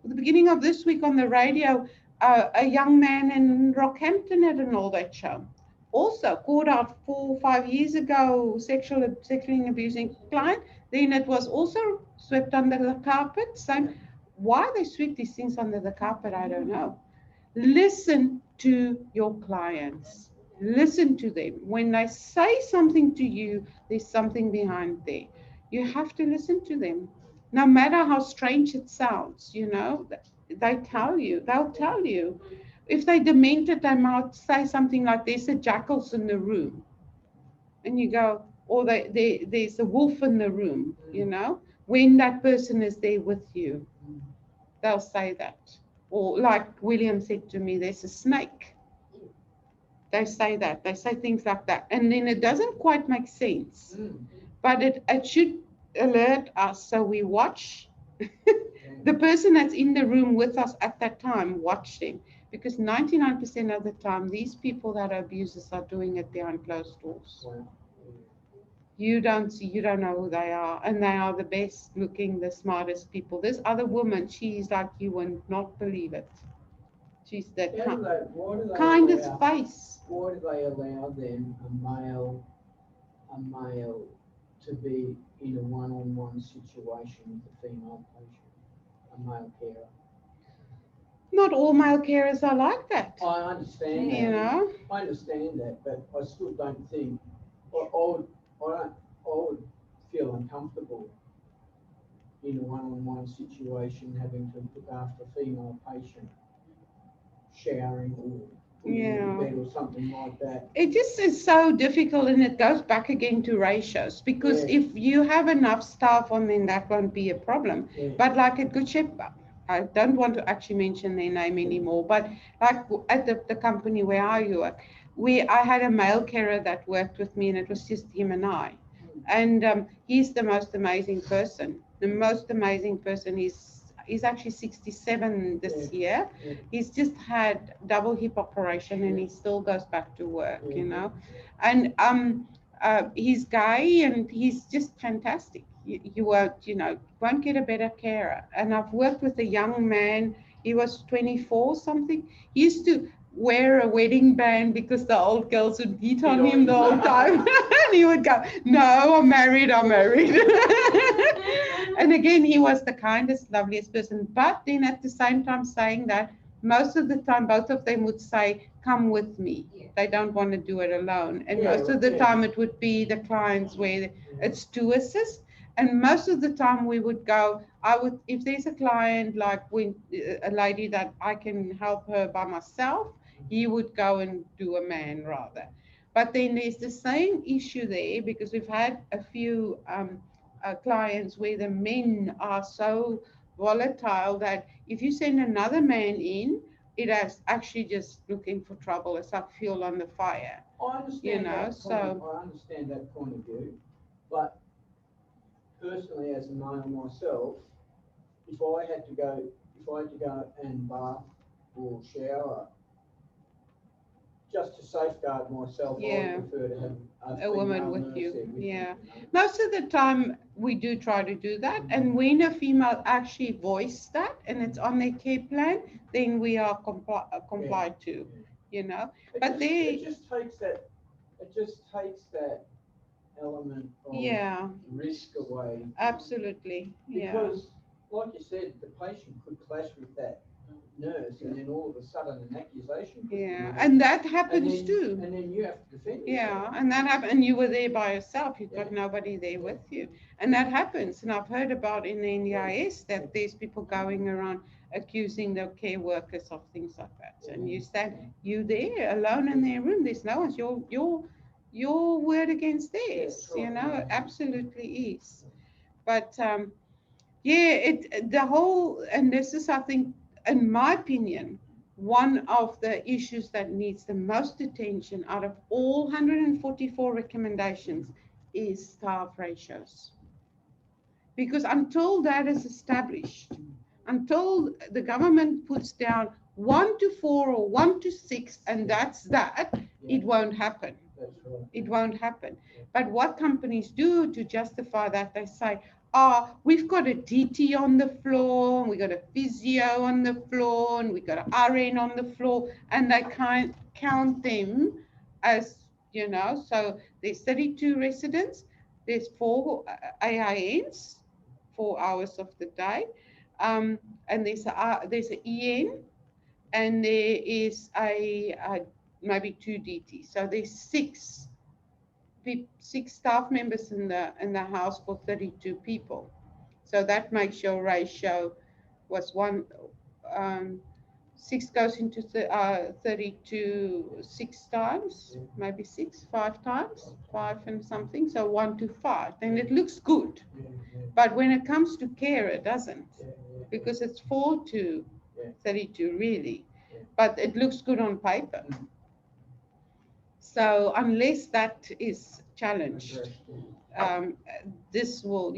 at the beginning of this week on the radio, a young man in Rockhampton had an all-day show. Also caught out 4 or 5 years ago, sexually abusing client. Then it was also swept under the carpet. Same. Why they sweep these things under the carpet, I don't know. Listen to your clients. Listen to them. When they say something to you, there's something behind there. You have to listen to them. No matter how strange it sounds, you know, they'll tell you. If they demented, they might say something like, there's a jackals in the room. And you go, or there's a wolf in the room, you know, when that person is there with you. They'll say that. Or like William said to me, there's a snake. They say that. They say things like that. And then it doesn't quite make sense. But it should alert us, so we watch. The person that's in the room with us at that time, watch them. Because 99% of the time, these people that are abusers are doing it behind closed doors. You don't know who they are, and they are the best looking, the smartest people. This other woman, she's like, you would not believe it. She's that kindest face. Why do they allow then a male to be in a one-on-one situation with a female patient, a male carer? Not all male carers are like that. I understand that. You know? I understand that, but I still don't think, I would feel uncomfortable in a one-on-one situation, having to look after a female patient, showering or putting her Yeah. to bed or something like that. It just is so difficult, and it goes back again to ratios, because Yeah. if you have enough staff on, then that won't be a problem. Yeah. But like at Good Shepherd, I don't want to actually mention their name anymore, but like at the company where I work, I had a male carer that worked with me, and it was just him and I. And he's the most amazing person. The most amazing person. He's actually 67 this year. Yeah. He's just had double hip operation, and he still goes back to work, Yeah. you know. And he's gay, and he's just fantastic. You won't get a better carer. And I've worked with a young man. He was 24 something. He used to wear a wedding band because the old girls would beat on him the whole time. And he would go, "No, I'm married, I'm married." And again, he was the kindest, loveliest person. But then at the same time saying that, most of the time, both of them would say, "Come with me." Yeah. They don't want to do it alone. And Yeah, most of the yeah. time it would be the clients where it's to assist. And most of the time we would go, if there's a client, like when a lady that I can help her by myself, he would go and do a man rather. But then there's the same issue there, because we've had a few clients where the men are so volatile that if you send another man in, it is actually just looking for trouble. It's like fuel on the fire. I understand You know, that point. I understand that point of view, but personally, as a male myself, if I had to go and bath or shower, just to safeguard myself, I Yeah. would prefer to have A woman female with nurse you, there with me, yeah. you know. Most of the time we do try to do that, and when a female actually voices that and it's on their care plan, then we are complied to, you know. But It just takes that element of Yeah, risk away. absolutely, yeah. Because, like you said, the patient could clash with that nurse, and then all of a sudden an accusation could be Yeah, made. and that happens then, too. And then you have to defend yourself. Yeah, and that happened, and you were there by yourself. You've got Yeah. nobody there with you, and that happens. And I've heard about in the NDIS that there's people going around accusing their care workers of things like that. And you there alone in their room. There's no one. Your word against theirs. Yeah, You right, know, yeah. it absolutely is. But yeah, the whole, and this is, I think, in my opinion, one of the issues that needs the most attention out of all 144 recommendations is staff ratios. Because until that is established, until the government puts down 1 to 4 or 1 to 6, and that's that, it won't happen. That's right. It won't happen. But what companies do to justify that, they say, we've got a DT on the floor, and we've got a physio on the floor, and we've got an RN on the floor, and they can't count them as, you know, so there's 32 residents, there's 4 AINs, 4 hours of the day, and there's an EN, and there is maybe 2 DTs. So there's 6 staff members in the house for 32 people. So that makes your ratio was 6 goes into 32 6 times, maybe 5 times, 5 and something, so 1 to 5. Then it looks good. But when it comes to care, it doesn't, because it's 4 to 32 really. But it looks good on paper. So unless that is challenged, this will,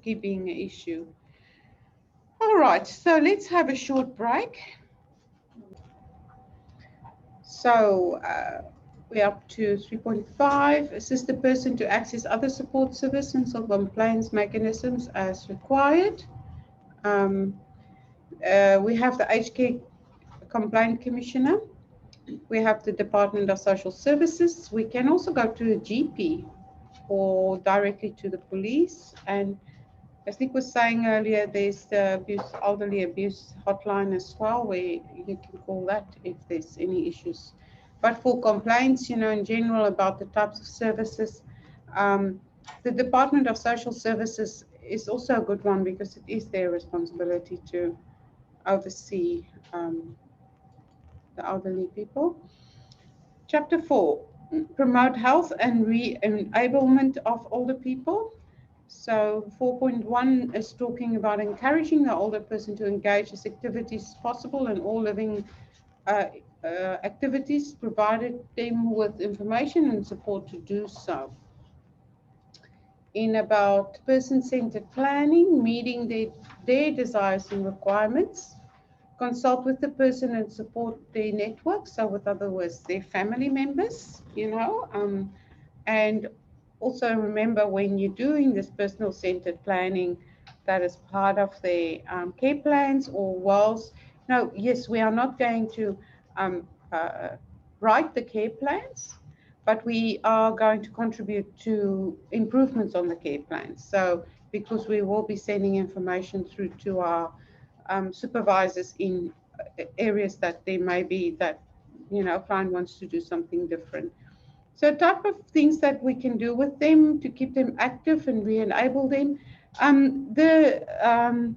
keep being an issue. All right, so let's have a short break. So we're up to 3.5. Assist the person to access other support services and solve complaints mechanisms as required. We have the HK Complaint Commissioner. We have the Department of Social Services. We can also go to a GP or directly to the police. And as Nick was saying earlier, there's the elderly abuse hotline as well, where you can call that if there's any issues. But for complaints, in general about the types of services, the Department of Social Services is also a good one because it is their responsibility to oversee the elderly people. Chapter 4, promote health and re-enablement of older people. So 4.1 is talking about encouraging the older person to engage as activities as possible in all living uh, activities, provided them with information and support to do so. In about person-centered planning, meeting their desires and requirements, consult with the person and support their network. So with other words, their family members, and also remember when you're doing this personal centered planning that is part of the care plans or wells. No, yes, we are not going to write the care plans, but we are going to contribute to improvements on the care plans. So because we will be sending information through to our supervisors in areas that there may be that, a client wants to do something different. So type of things that we can do with them to keep them active and re-enable them. The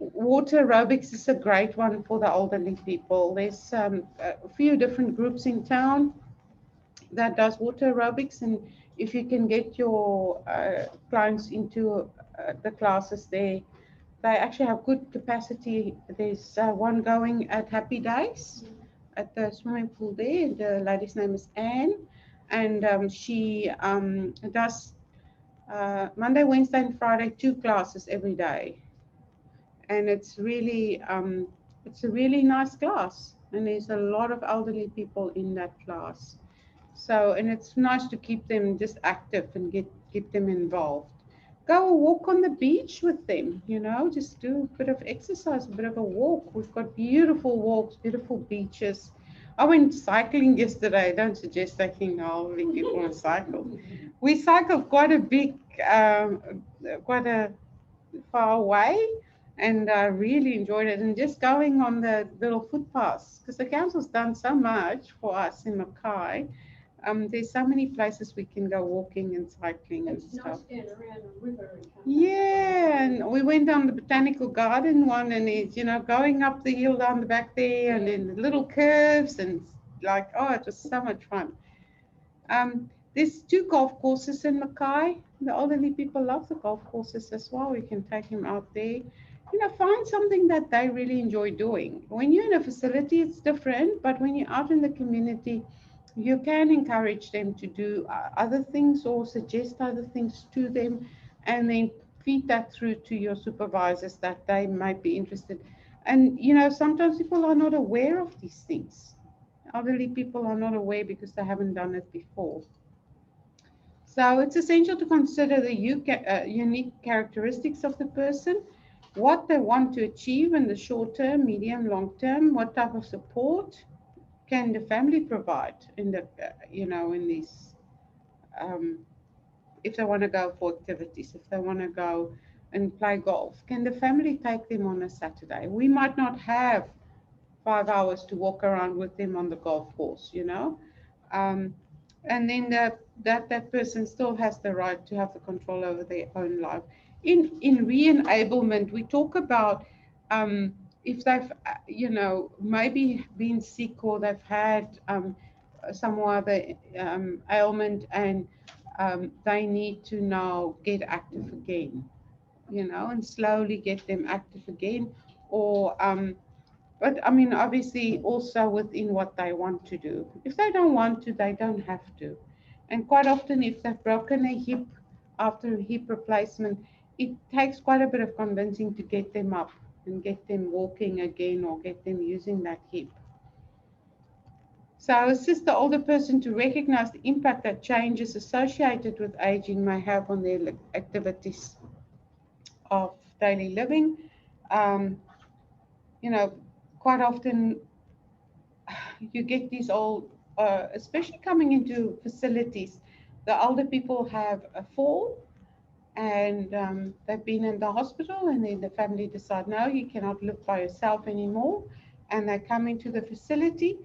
water aerobics is a great one for the elderly people. There's a few different groups in town that does water aerobics, and if you can get your clients into the classes there, they actually have good capacity. There's one going at Happy Days at the swimming pool there. The lady's name is Anne, and she does Monday, Wednesday, and Friday 2 classes every day, and it's a really nice class, and there's a lot of elderly people in that class. So, and it's nice to keep them just active and get them involved. Go a walk on the beach with them, just do a bit of exercise, a bit of a walk. We've got beautiful walks, beautiful beaches. I went cycling yesterday. Don't suggest taking elderly people on cycle. We cycled quite a far away, and I really enjoyed it. And just going on the little footpaths, because the council's done so much for us in Mackay. There's so many places we can go walking and cycling and It's stuff. nice going around a river and come back. Yeah, and we went down the botanical garden one, and it's, going up the hill down the back there, and then the little curves, and it was so much fun. There's 2 golf courses in Mackay. The elderly people love the golf courses as well. We can take them out there. Find something that they really enjoy doing. When you're in a facility, it's different, but when you're out in the community, you can encourage them to do other things or suggest other things to them, and then feed that through to your supervisors that they might be interested. And, sometimes people are not aware of these things. Elderly people are not aware because they haven't done it before. So it's essential to consider the unique characteristics of the person, what they want to achieve in the short term, medium, long term, what type of support can the family provide in the, in these, if they want to go for activities, if they want to go and play golf, can the family take them on a Saturday? We might not have 5 hours to walk around with them on the golf course, and then that person still has the right to have the control over their own life. In re-enablement, we talk about if they've maybe been sick, or they've had some other ailment, and they need to now get active again, and slowly get them active again, or but I mean, obviously, also within what they want to do. If they don't want to, they don't have to. And quite often, if they've broken a hip after a hip replacement, it takes quite a bit of convincing to get them up and get them walking again, or get them using that hip. So assist the older person to recognize the impact that changes associated with aging may have on their activities of daily living. Um, Quite often you get these old, especially coming into facilities, the older people have a fall, and they've been in the hospital, and then the family decide, no, you cannot live by yourself anymore. And they come into the facility,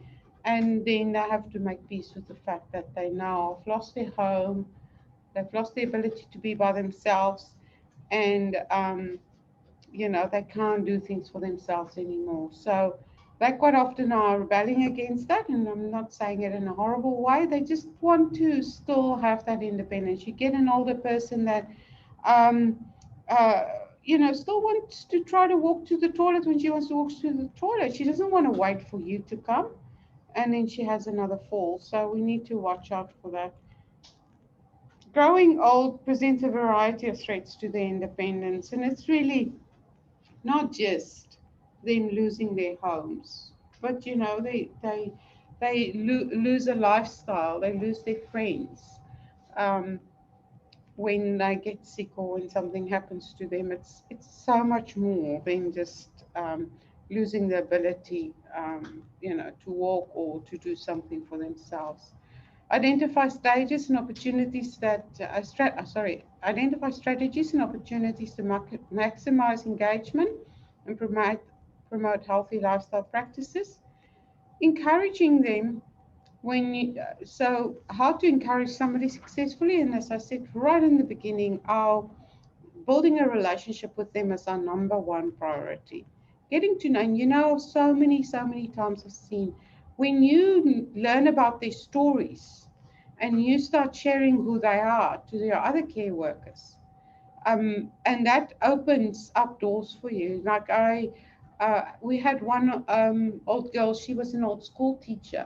and then they have to make peace with the fact that they now have lost their home, they've lost the ability to be by themselves, and they can't do things for themselves anymore. So they quite often are rebelling against that, and I'm not saying it in a horrible way. They just want to still have that independence. You get an older person that, um, uh, still wants to try to walk to the toilet when she wants to walk to the toilet. She doesn't want to wait for you to come, and then she has another fall. So we need to watch out for that. Growing old presents a variety of threats to their independence, and it's really not just them losing their homes, but they lose a lifestyle, they lose their friends. Um, when they get sick or when something happens to them, it's so much more than just losing the ability, to walk or to do something for themselves. Identify stages and opportunities that, identify strategies and opportunities to maximize engagement and promote healthy lifestyle practices. Encouraging them so how to encourage somebody successfully, and as I said right in the beginning, our building a relationship with them is our number one priority. Getting to know, and so many times I've seen when you learn about their stories and you start sharing who they are to their other care workers, and that opens up doors for you. Like we had one old girl, she was an old school teacher,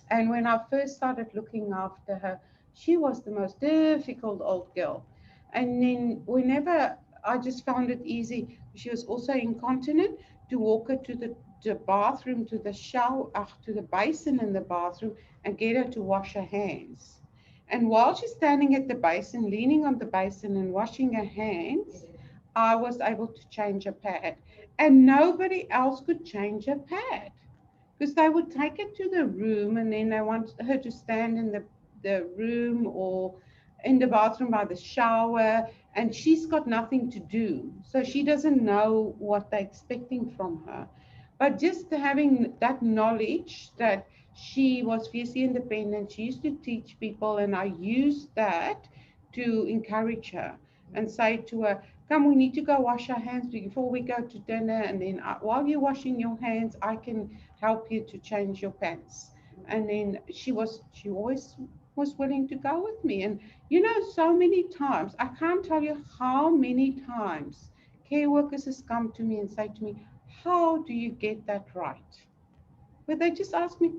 and when I first started looking after her, she was the most difficult old girl. And then whenever I just found it easy, she was also incontinent, to walk her to the bathroom, to the shower, to the basin in the bathroom, and get her to wash her hands. And while she's standing at the basin, leaning on the basin and washing her hands, I was able to change a pad. And nobody else could change a pad, because they would take her to the room and then they want her to stand in the room or in the bathroom by the shower, and she's got nothing to do. So she doesn't know what they're expecting from her. But just having that knowledge that she was fiercely independent, she used to teach people, and I used that to encourage her and say to her, come, we need to go wash our hands before we go to dinner, and then while you're washing your hands, I can help you to change your pants. And then she always was willing to go with me. And so many times, I can't tell you how many times care workers has come to me and say to me, how do you get that right? Where they just ask me,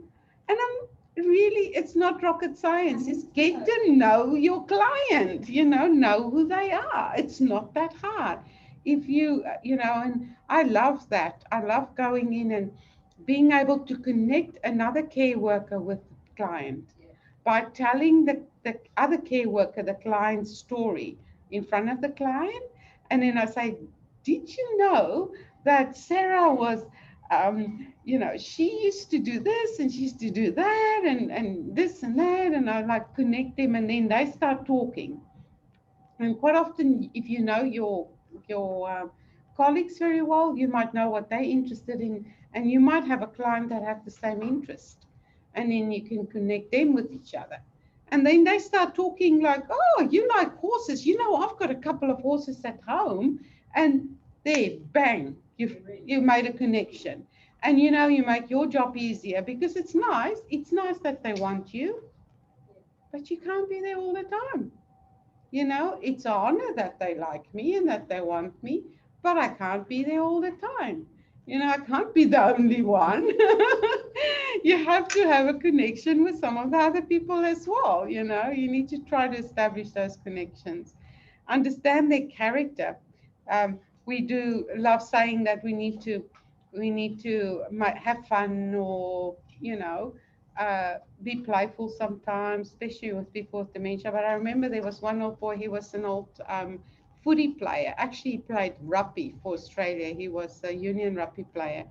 and I'm really, it's not rocket science. It's get to know your client, know who they are. It's not that hard. If and I love that. I love going in and being able to connect another care worker with the client by telling the other care worker the client's story in front of the client. And then I say, did you know that Sarah was, she used to do this and she used to do that and this and that. And I like connect them, and then they start talking. And quite often, if you know your colleagues very well, you might know what they're interested in, and you might have a client that have the same interest, and then you can connect them with each other. And then they start talking like, oh, you like horses? I've got a couple of horses at home, and there, bang, you made a connection. And you make your job easier, because it's nice. It's nice that they want you, but you can't be there all the time. It's an honor that they like me and that they want me, but I can't be there all the time. I can't be the only one. You have to have a connection with some of the other people as well. You need to try to establish those connections, understand their character. We do love saying that we need to have fun, or be playful sometimes, especially with people with dementia. But I remember there was one old boy, he was an old footy player. Actually, he played rugby for Australia. He was a union rugby player.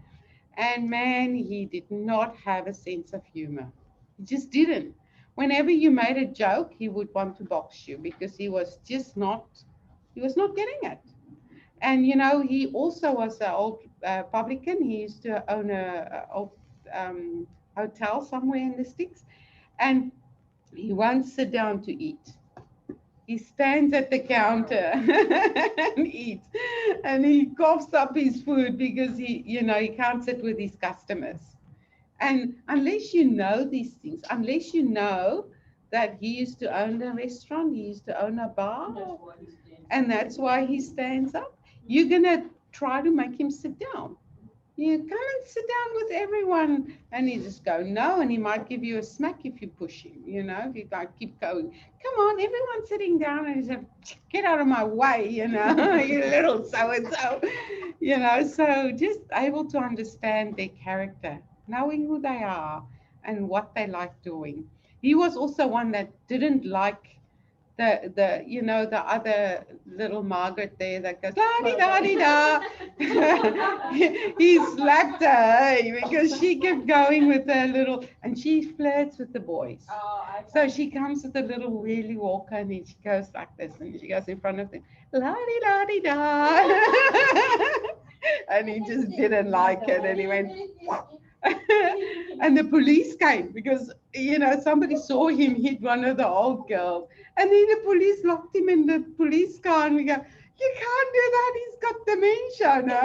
And man, he did not have a sense of humor. He just didn't. Whenever you made a joke, he would want to box you, because he was not getting it. And he also was an old publican. He used to own a old hotel somewhere in the sticks, and he won't sit down to eat. He stands at the counter and eats, and he coughs up his food because he can't sit with his customers. And unless you know these things, unless you know that he used to own a restaurant, he used to own a bar, and that's why he stands up, you're gonna try to make him sit down. You come and sit down with everyone, and he just go no, and he might give you a smack if you push him. If you like keep going, come on, everyone's sitting down, and he said, get out of my way, you little so and so, So just able to understand their character, knowing who they are and what they like doing. He was also one that didn't like the other little Margaret there that goes la di da di da. He slapped her because she kept going with her little, and she flirts with the boys. So she comes with a little wheelie walker, and then she goes like this, and she goes in front of them, la di da di da. And he just didn't like it, and he went. And the police came because somebody saw him hit one of the old girls, and then the police locked him in the police car, and we go, you can't do that, he's got dementia. No.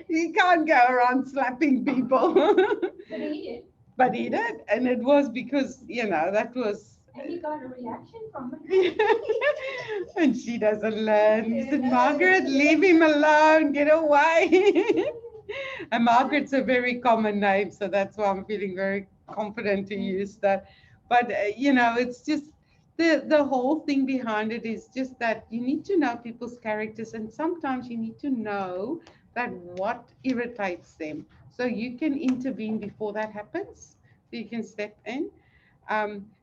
He can't go around slapping people. But he did. But he did, and it was because that was. And he got a reaction from it. And she doesn't learn. He said, Margaret, leave him alone, get away. And Margaret's a very common name, so that's why I'm feeling very confident to use that. But, it's just the whole thing behind it is just that you need to know people's characters, and sometimes you need to know that what irritates them. So you can intervene before that happens. So you can step in.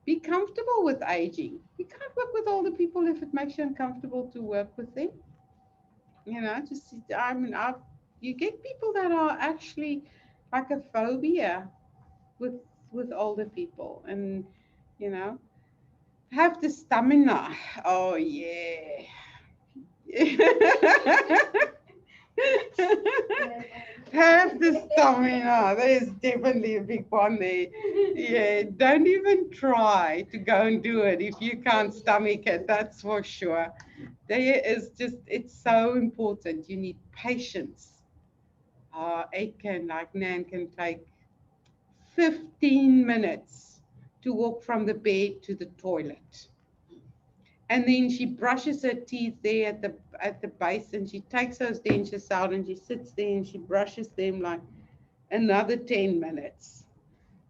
Be comfortable with aging. You can't work with older people if it makes you uncomfortable to work with them. You get people that are actually like a phobia with older people, and have the stamina. Oh yeah. Have the stamina. There's definitely a big one there. Yeah, don't even try to go and do it if you can't stomach it, that's for sure. It's so important. You need patience. Like Nan can take 15 minutes to walk from the bed to the toilet. And then she brushes her teeth there at the base, and she takes those dentures out, and she sits there and she brushes them like another 10 minutes.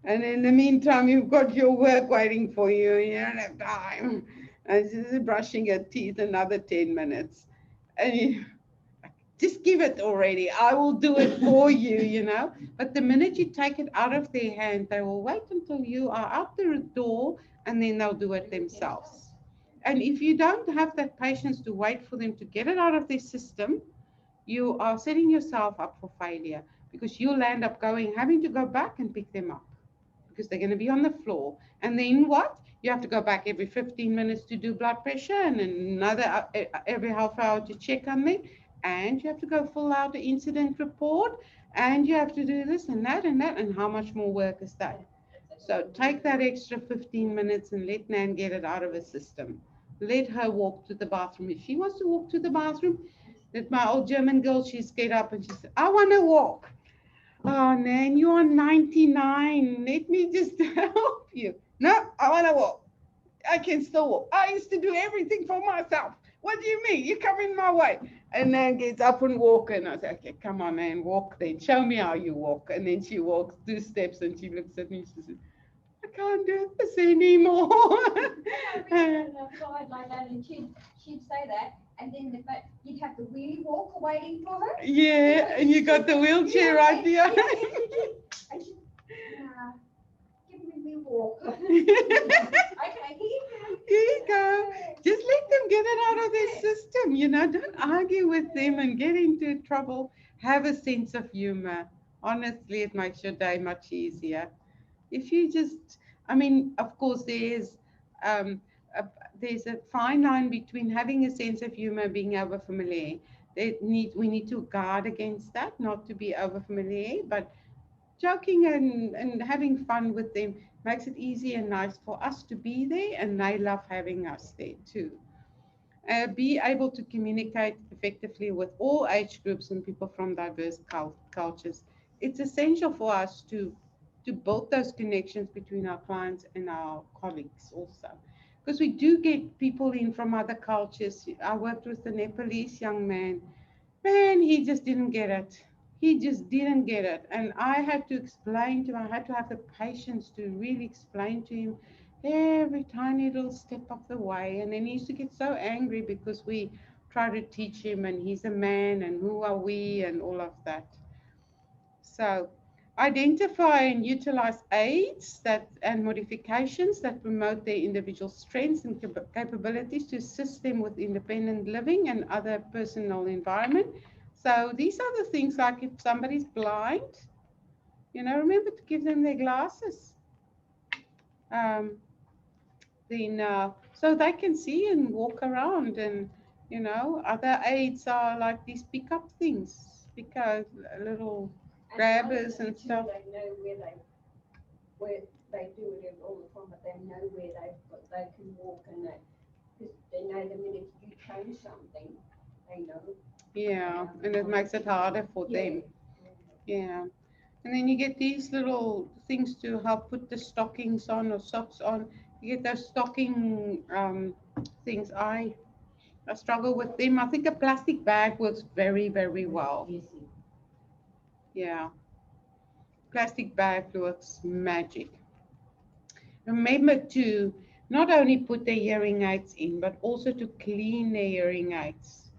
And in the meantime, you've got your work waiting for you, and you don't have time. And she's brushing her teeth another 10 minutes. And you just give it already. I will do it for you, But the minute you take it out of their hand, they will wait until you are out the door, and then they'll do it themselves. And if you don't have that patience to wait for them to get it out of their system, you are setting yourself up for failure, because you'll end up having to go back and pick them up because they're going to be on the floor. And then what? You have to go back every 15 minutes to do blood pressure, and another every half hour to check on them. And you have to go fill out the incident report, and you have to do this and that and that. And how much more work is that? So take that extra 15 minutes and let Nan get it out of her system. Let her walk to the bathroom. If she wants to walk to the bathroom, let my old German girl, she's get up and she said, I want to walk. Oh, Nan, you're 99. Let me just help you. No, I want to walk. I can still walk. I used to do everything for myself. What do you mean? You come in my way. And Nan gets up and walks. And I say, okay, come on, Nan, walk then. Show me how you walk. And then she walks 2 steps and she looks at me and she says, I can't do this anymore. Like that, and she'd say that, and then you'd have the wheelie walker waiting for her. Yeah, and you got the wheelchair right there. And she, give me the walker. Okay, here you go. Just let them get it out of their system. Don't argue with them and get into trouble. Have a sense of humor. Honestly, it makes your day much easier. If you just, of course, there's a fine line between having a sense of humor and being over familiar. We need to guard against that, not to be over familiar, but joking and having fun with them makes it easy and nice for us to be there, and they love having us there too. Be able to communicate effectively with all age groups and people from diverse cultures. It's essential for us to build those connections between our clients and our colleagues also. Because we do get people in from other cultures. I worked with a Nepalese young man. Man, he just didn't get it. He just didn't get it. And I had to explain to him, I had to have the patience to really explain to him every tiny little step of the way. And then he used to get so angry because we try to teach him, and he's a man, and who are we, and all of that. So identify and utilize aids that and modifications that promote their individual strengths and capabilities to assist them with independent living and other personal environment. So these are the things like if somebody's blind, remember to give them their glasses. Um, then so they can see and walk around, and other aids are like these pick up things, pick up little grabbers and stuff. They know where they do it all the time, but they know where they can walk, and they know the minute you change something, they know. Yeah, and it makes it harder for them. Yeah. And then you get these little things to help put the stockings on or socks on. You get those stocking things. I struggle with them. I think a plastic bag works very, very well. Yeah, plastic bag works magic. Remember to not only put the hearing aids in, but also to clean the hearing aids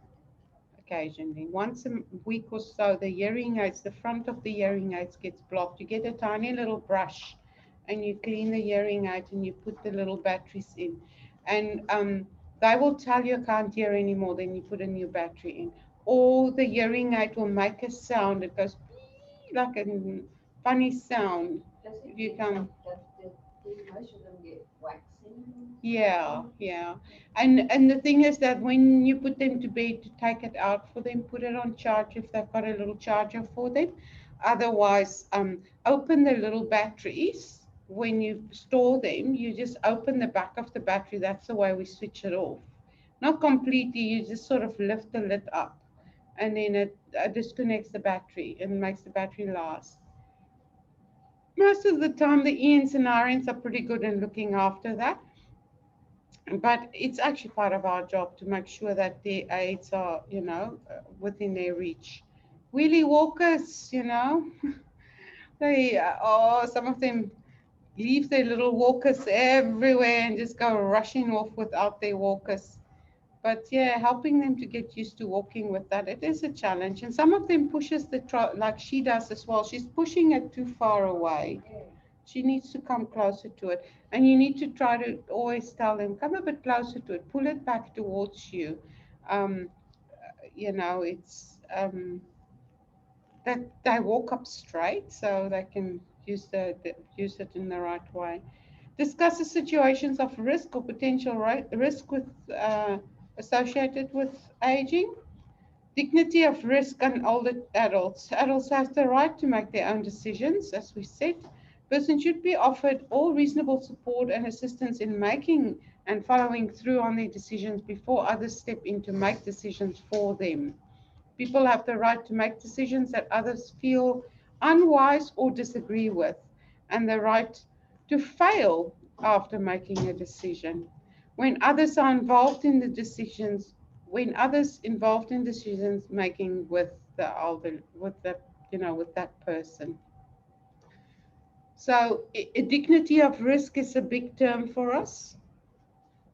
occasionally. Once a week or so, the hearing aids, the front of the hearing aids gets blocked. You get a tiny little brush and you clean the hearing aid and you put the little batteries in. And they will tell you I can't hear anymore, then you put a new battery in. Or the hearing aid will make a sound. It goes like a funny sound. You come. Do most of them get waxing? Yeah, yeah. And the thing is that when you put them to bed, to take it out for them, put it on charge if they've got a little charger for them. Otherwise, open the little batteries. When you store them, you just open the back of the battery. That's the way we switch it off. Not completely, you just sort of lift the lid up, and then it disconnects the battery and makes the battery last. Most of the time, the ENs and RNs are pretty good in looking after that. But it's actually part of our job to make sure that the aids are, within their reach. Wheelie walkers, some of them leave their little walkers everywhere and just go rushing off without their walkers. But yeah, helping them to get used to walking with that, it is a challenge. And some of them pushes like she does as well. She's pushing it too far away. She needs to come closer to it. And you need to try to always tell them, come a bit closer to it, pull it back towards you. Um, it's that they walk up straight so they can use it in the right way. Discuss the situations of risk or potential risk with associated with aging. Dignity of risk on older adults. Adults have the right to make their own decisions, as we said. Persons should be offered all reasonable support and assistance in making and following through on their decisions before others step in to make decisions for them. People have the right to make decisions that others feel unwise or disagree with, and the right to fail after making a decision. When others are involved in the decisions, when others involved in decisions making with the older, with that person. So dignity of risk is a big term for us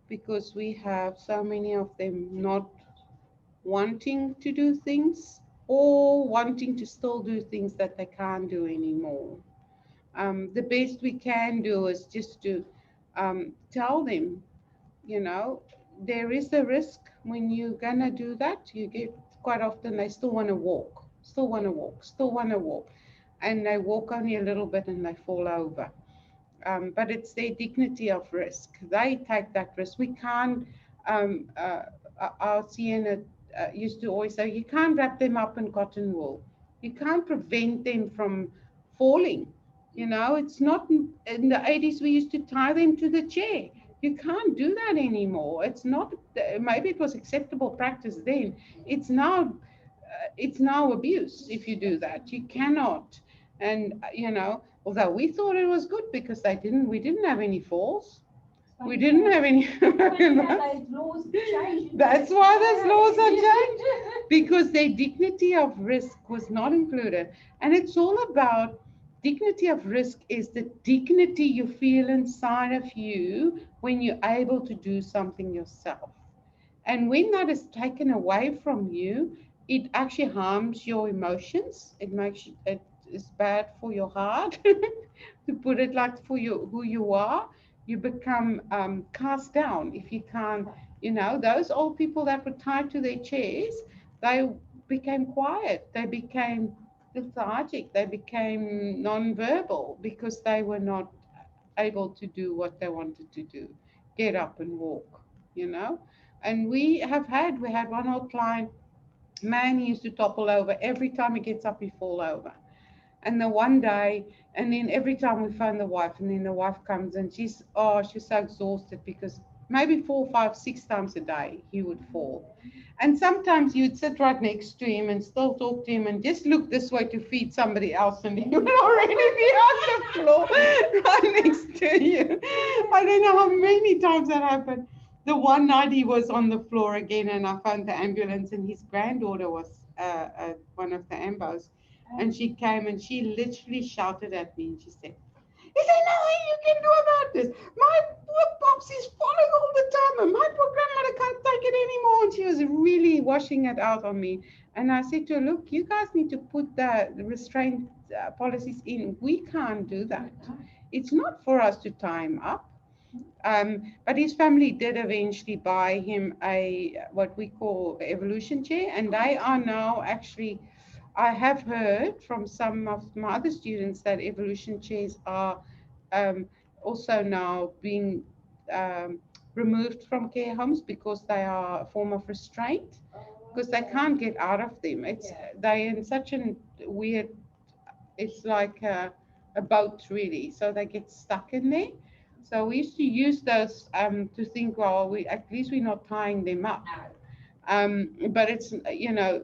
because we have so many of them not wanting to do things or wanting to still do things that they can't do anymore. The best we can do is just to tell them, there is a risk when you're gonna do that. You get quite often they still want to walk, still want to walk, still want to walk, and they walk only a little bit and they fall over. But it's their dignity of risk. They take that risk. We can't. Our CN used to always say, you can't wrap them up in cotton wool. You can't prevent them from falling. You know, it's not in the 80s we used to tie them to the chair. You can't do that anymore. It's not, maybe it was acceptable practice then. It's now abuse if you do that. You cannot. And you know, although we thought it was good because we didn't have any falls. We didn't have any. That's why those laws are changed, because their dignity of risk was not included. And it's all about dignity of risk is the dignity you feel inside of you when you're able to do something yourself. And when that is taken away from you, it actually harms your emotions. It is bad for your heart, to put it like for you, who you are. You become cast down if you can't, you know, those old people that were tied to their chairs, they became quiet. They became lethargic. They became non-verbal because they were not able to do what they wanted to do, get up and walk, you know. And we had one old client, man, he used to topple over. Every time he gets up, he fall over. And then one day, and then every time we phone the wife, and then the wife comes and she's so exhausted because maybe 4, 5, 6 times a day he would fall. And sometimes you'd sit right next to him and still talk to him and just look this way to feed somebody else, and he would already be on the floor right next to you. I don't know how many times that happened. The one night he was on the floor again, and I found the ambulance, and his granddaughter was one of the ambos. And she came and she literally shouted at me and she said, "Is there nothing you can do about this? My poor pops is falling all the time and my poor grandmother can't take it anymore." And she was really washing it out on me. And I said to her, "Look, you guys need to put the restraint policies in. We can't do that. It's not for us to tie him up." But his family did eventually buy him what we call evolution chair, and they are now actually, I have heard from some of my other students that evolution chairs are also now being removed from care homes because they are a form of restraint, because they can't get out of them. They're in such a weird, it's like a boat really, so they get stuck in there. So we used to use those to think, well, at least we're not tying them up. But it's, you know,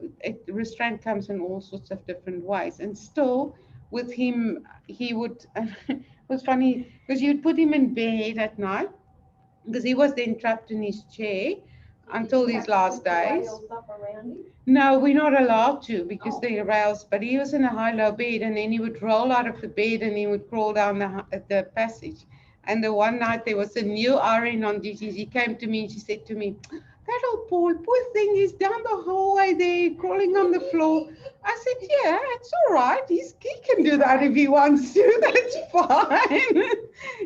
restraint comes in all sorts of different ways. And still, with him, he would, it was funny, because you'd put him in bed at night, because he was then trapped in his chair until his last days. No, we're not allowed to, because they're rails, but he was in a high-low bed, and then he would roll out of the bed and he would crawl down the passage. And the one night there was a new RN on duty. She came to me and she said to me, "That old poor thing is down the hallway there, crawling on the floor." I said, "Yeah, it's all right. He can do that if he wants to. That's fine.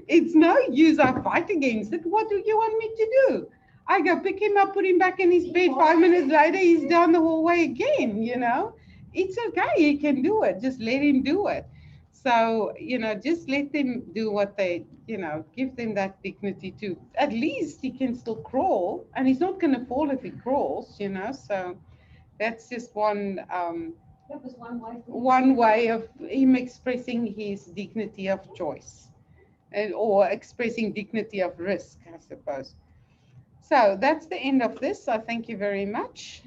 It's no use. I fight against it. What do you want me to do? I go pick him up, put him back in his bed. 5 minutes later, he's down the hallway again, you know. It's okay. He can do it. Just let him do it." So, you know, just let them do what they, you know, give them that dignity too. At least he can still crawl, and he's not going to fall if he crawls, you know. So that's just one way of him expressing his dignity of choice, or expressing dignity of risk, I suppose. So that's the end of this. I thank you very much.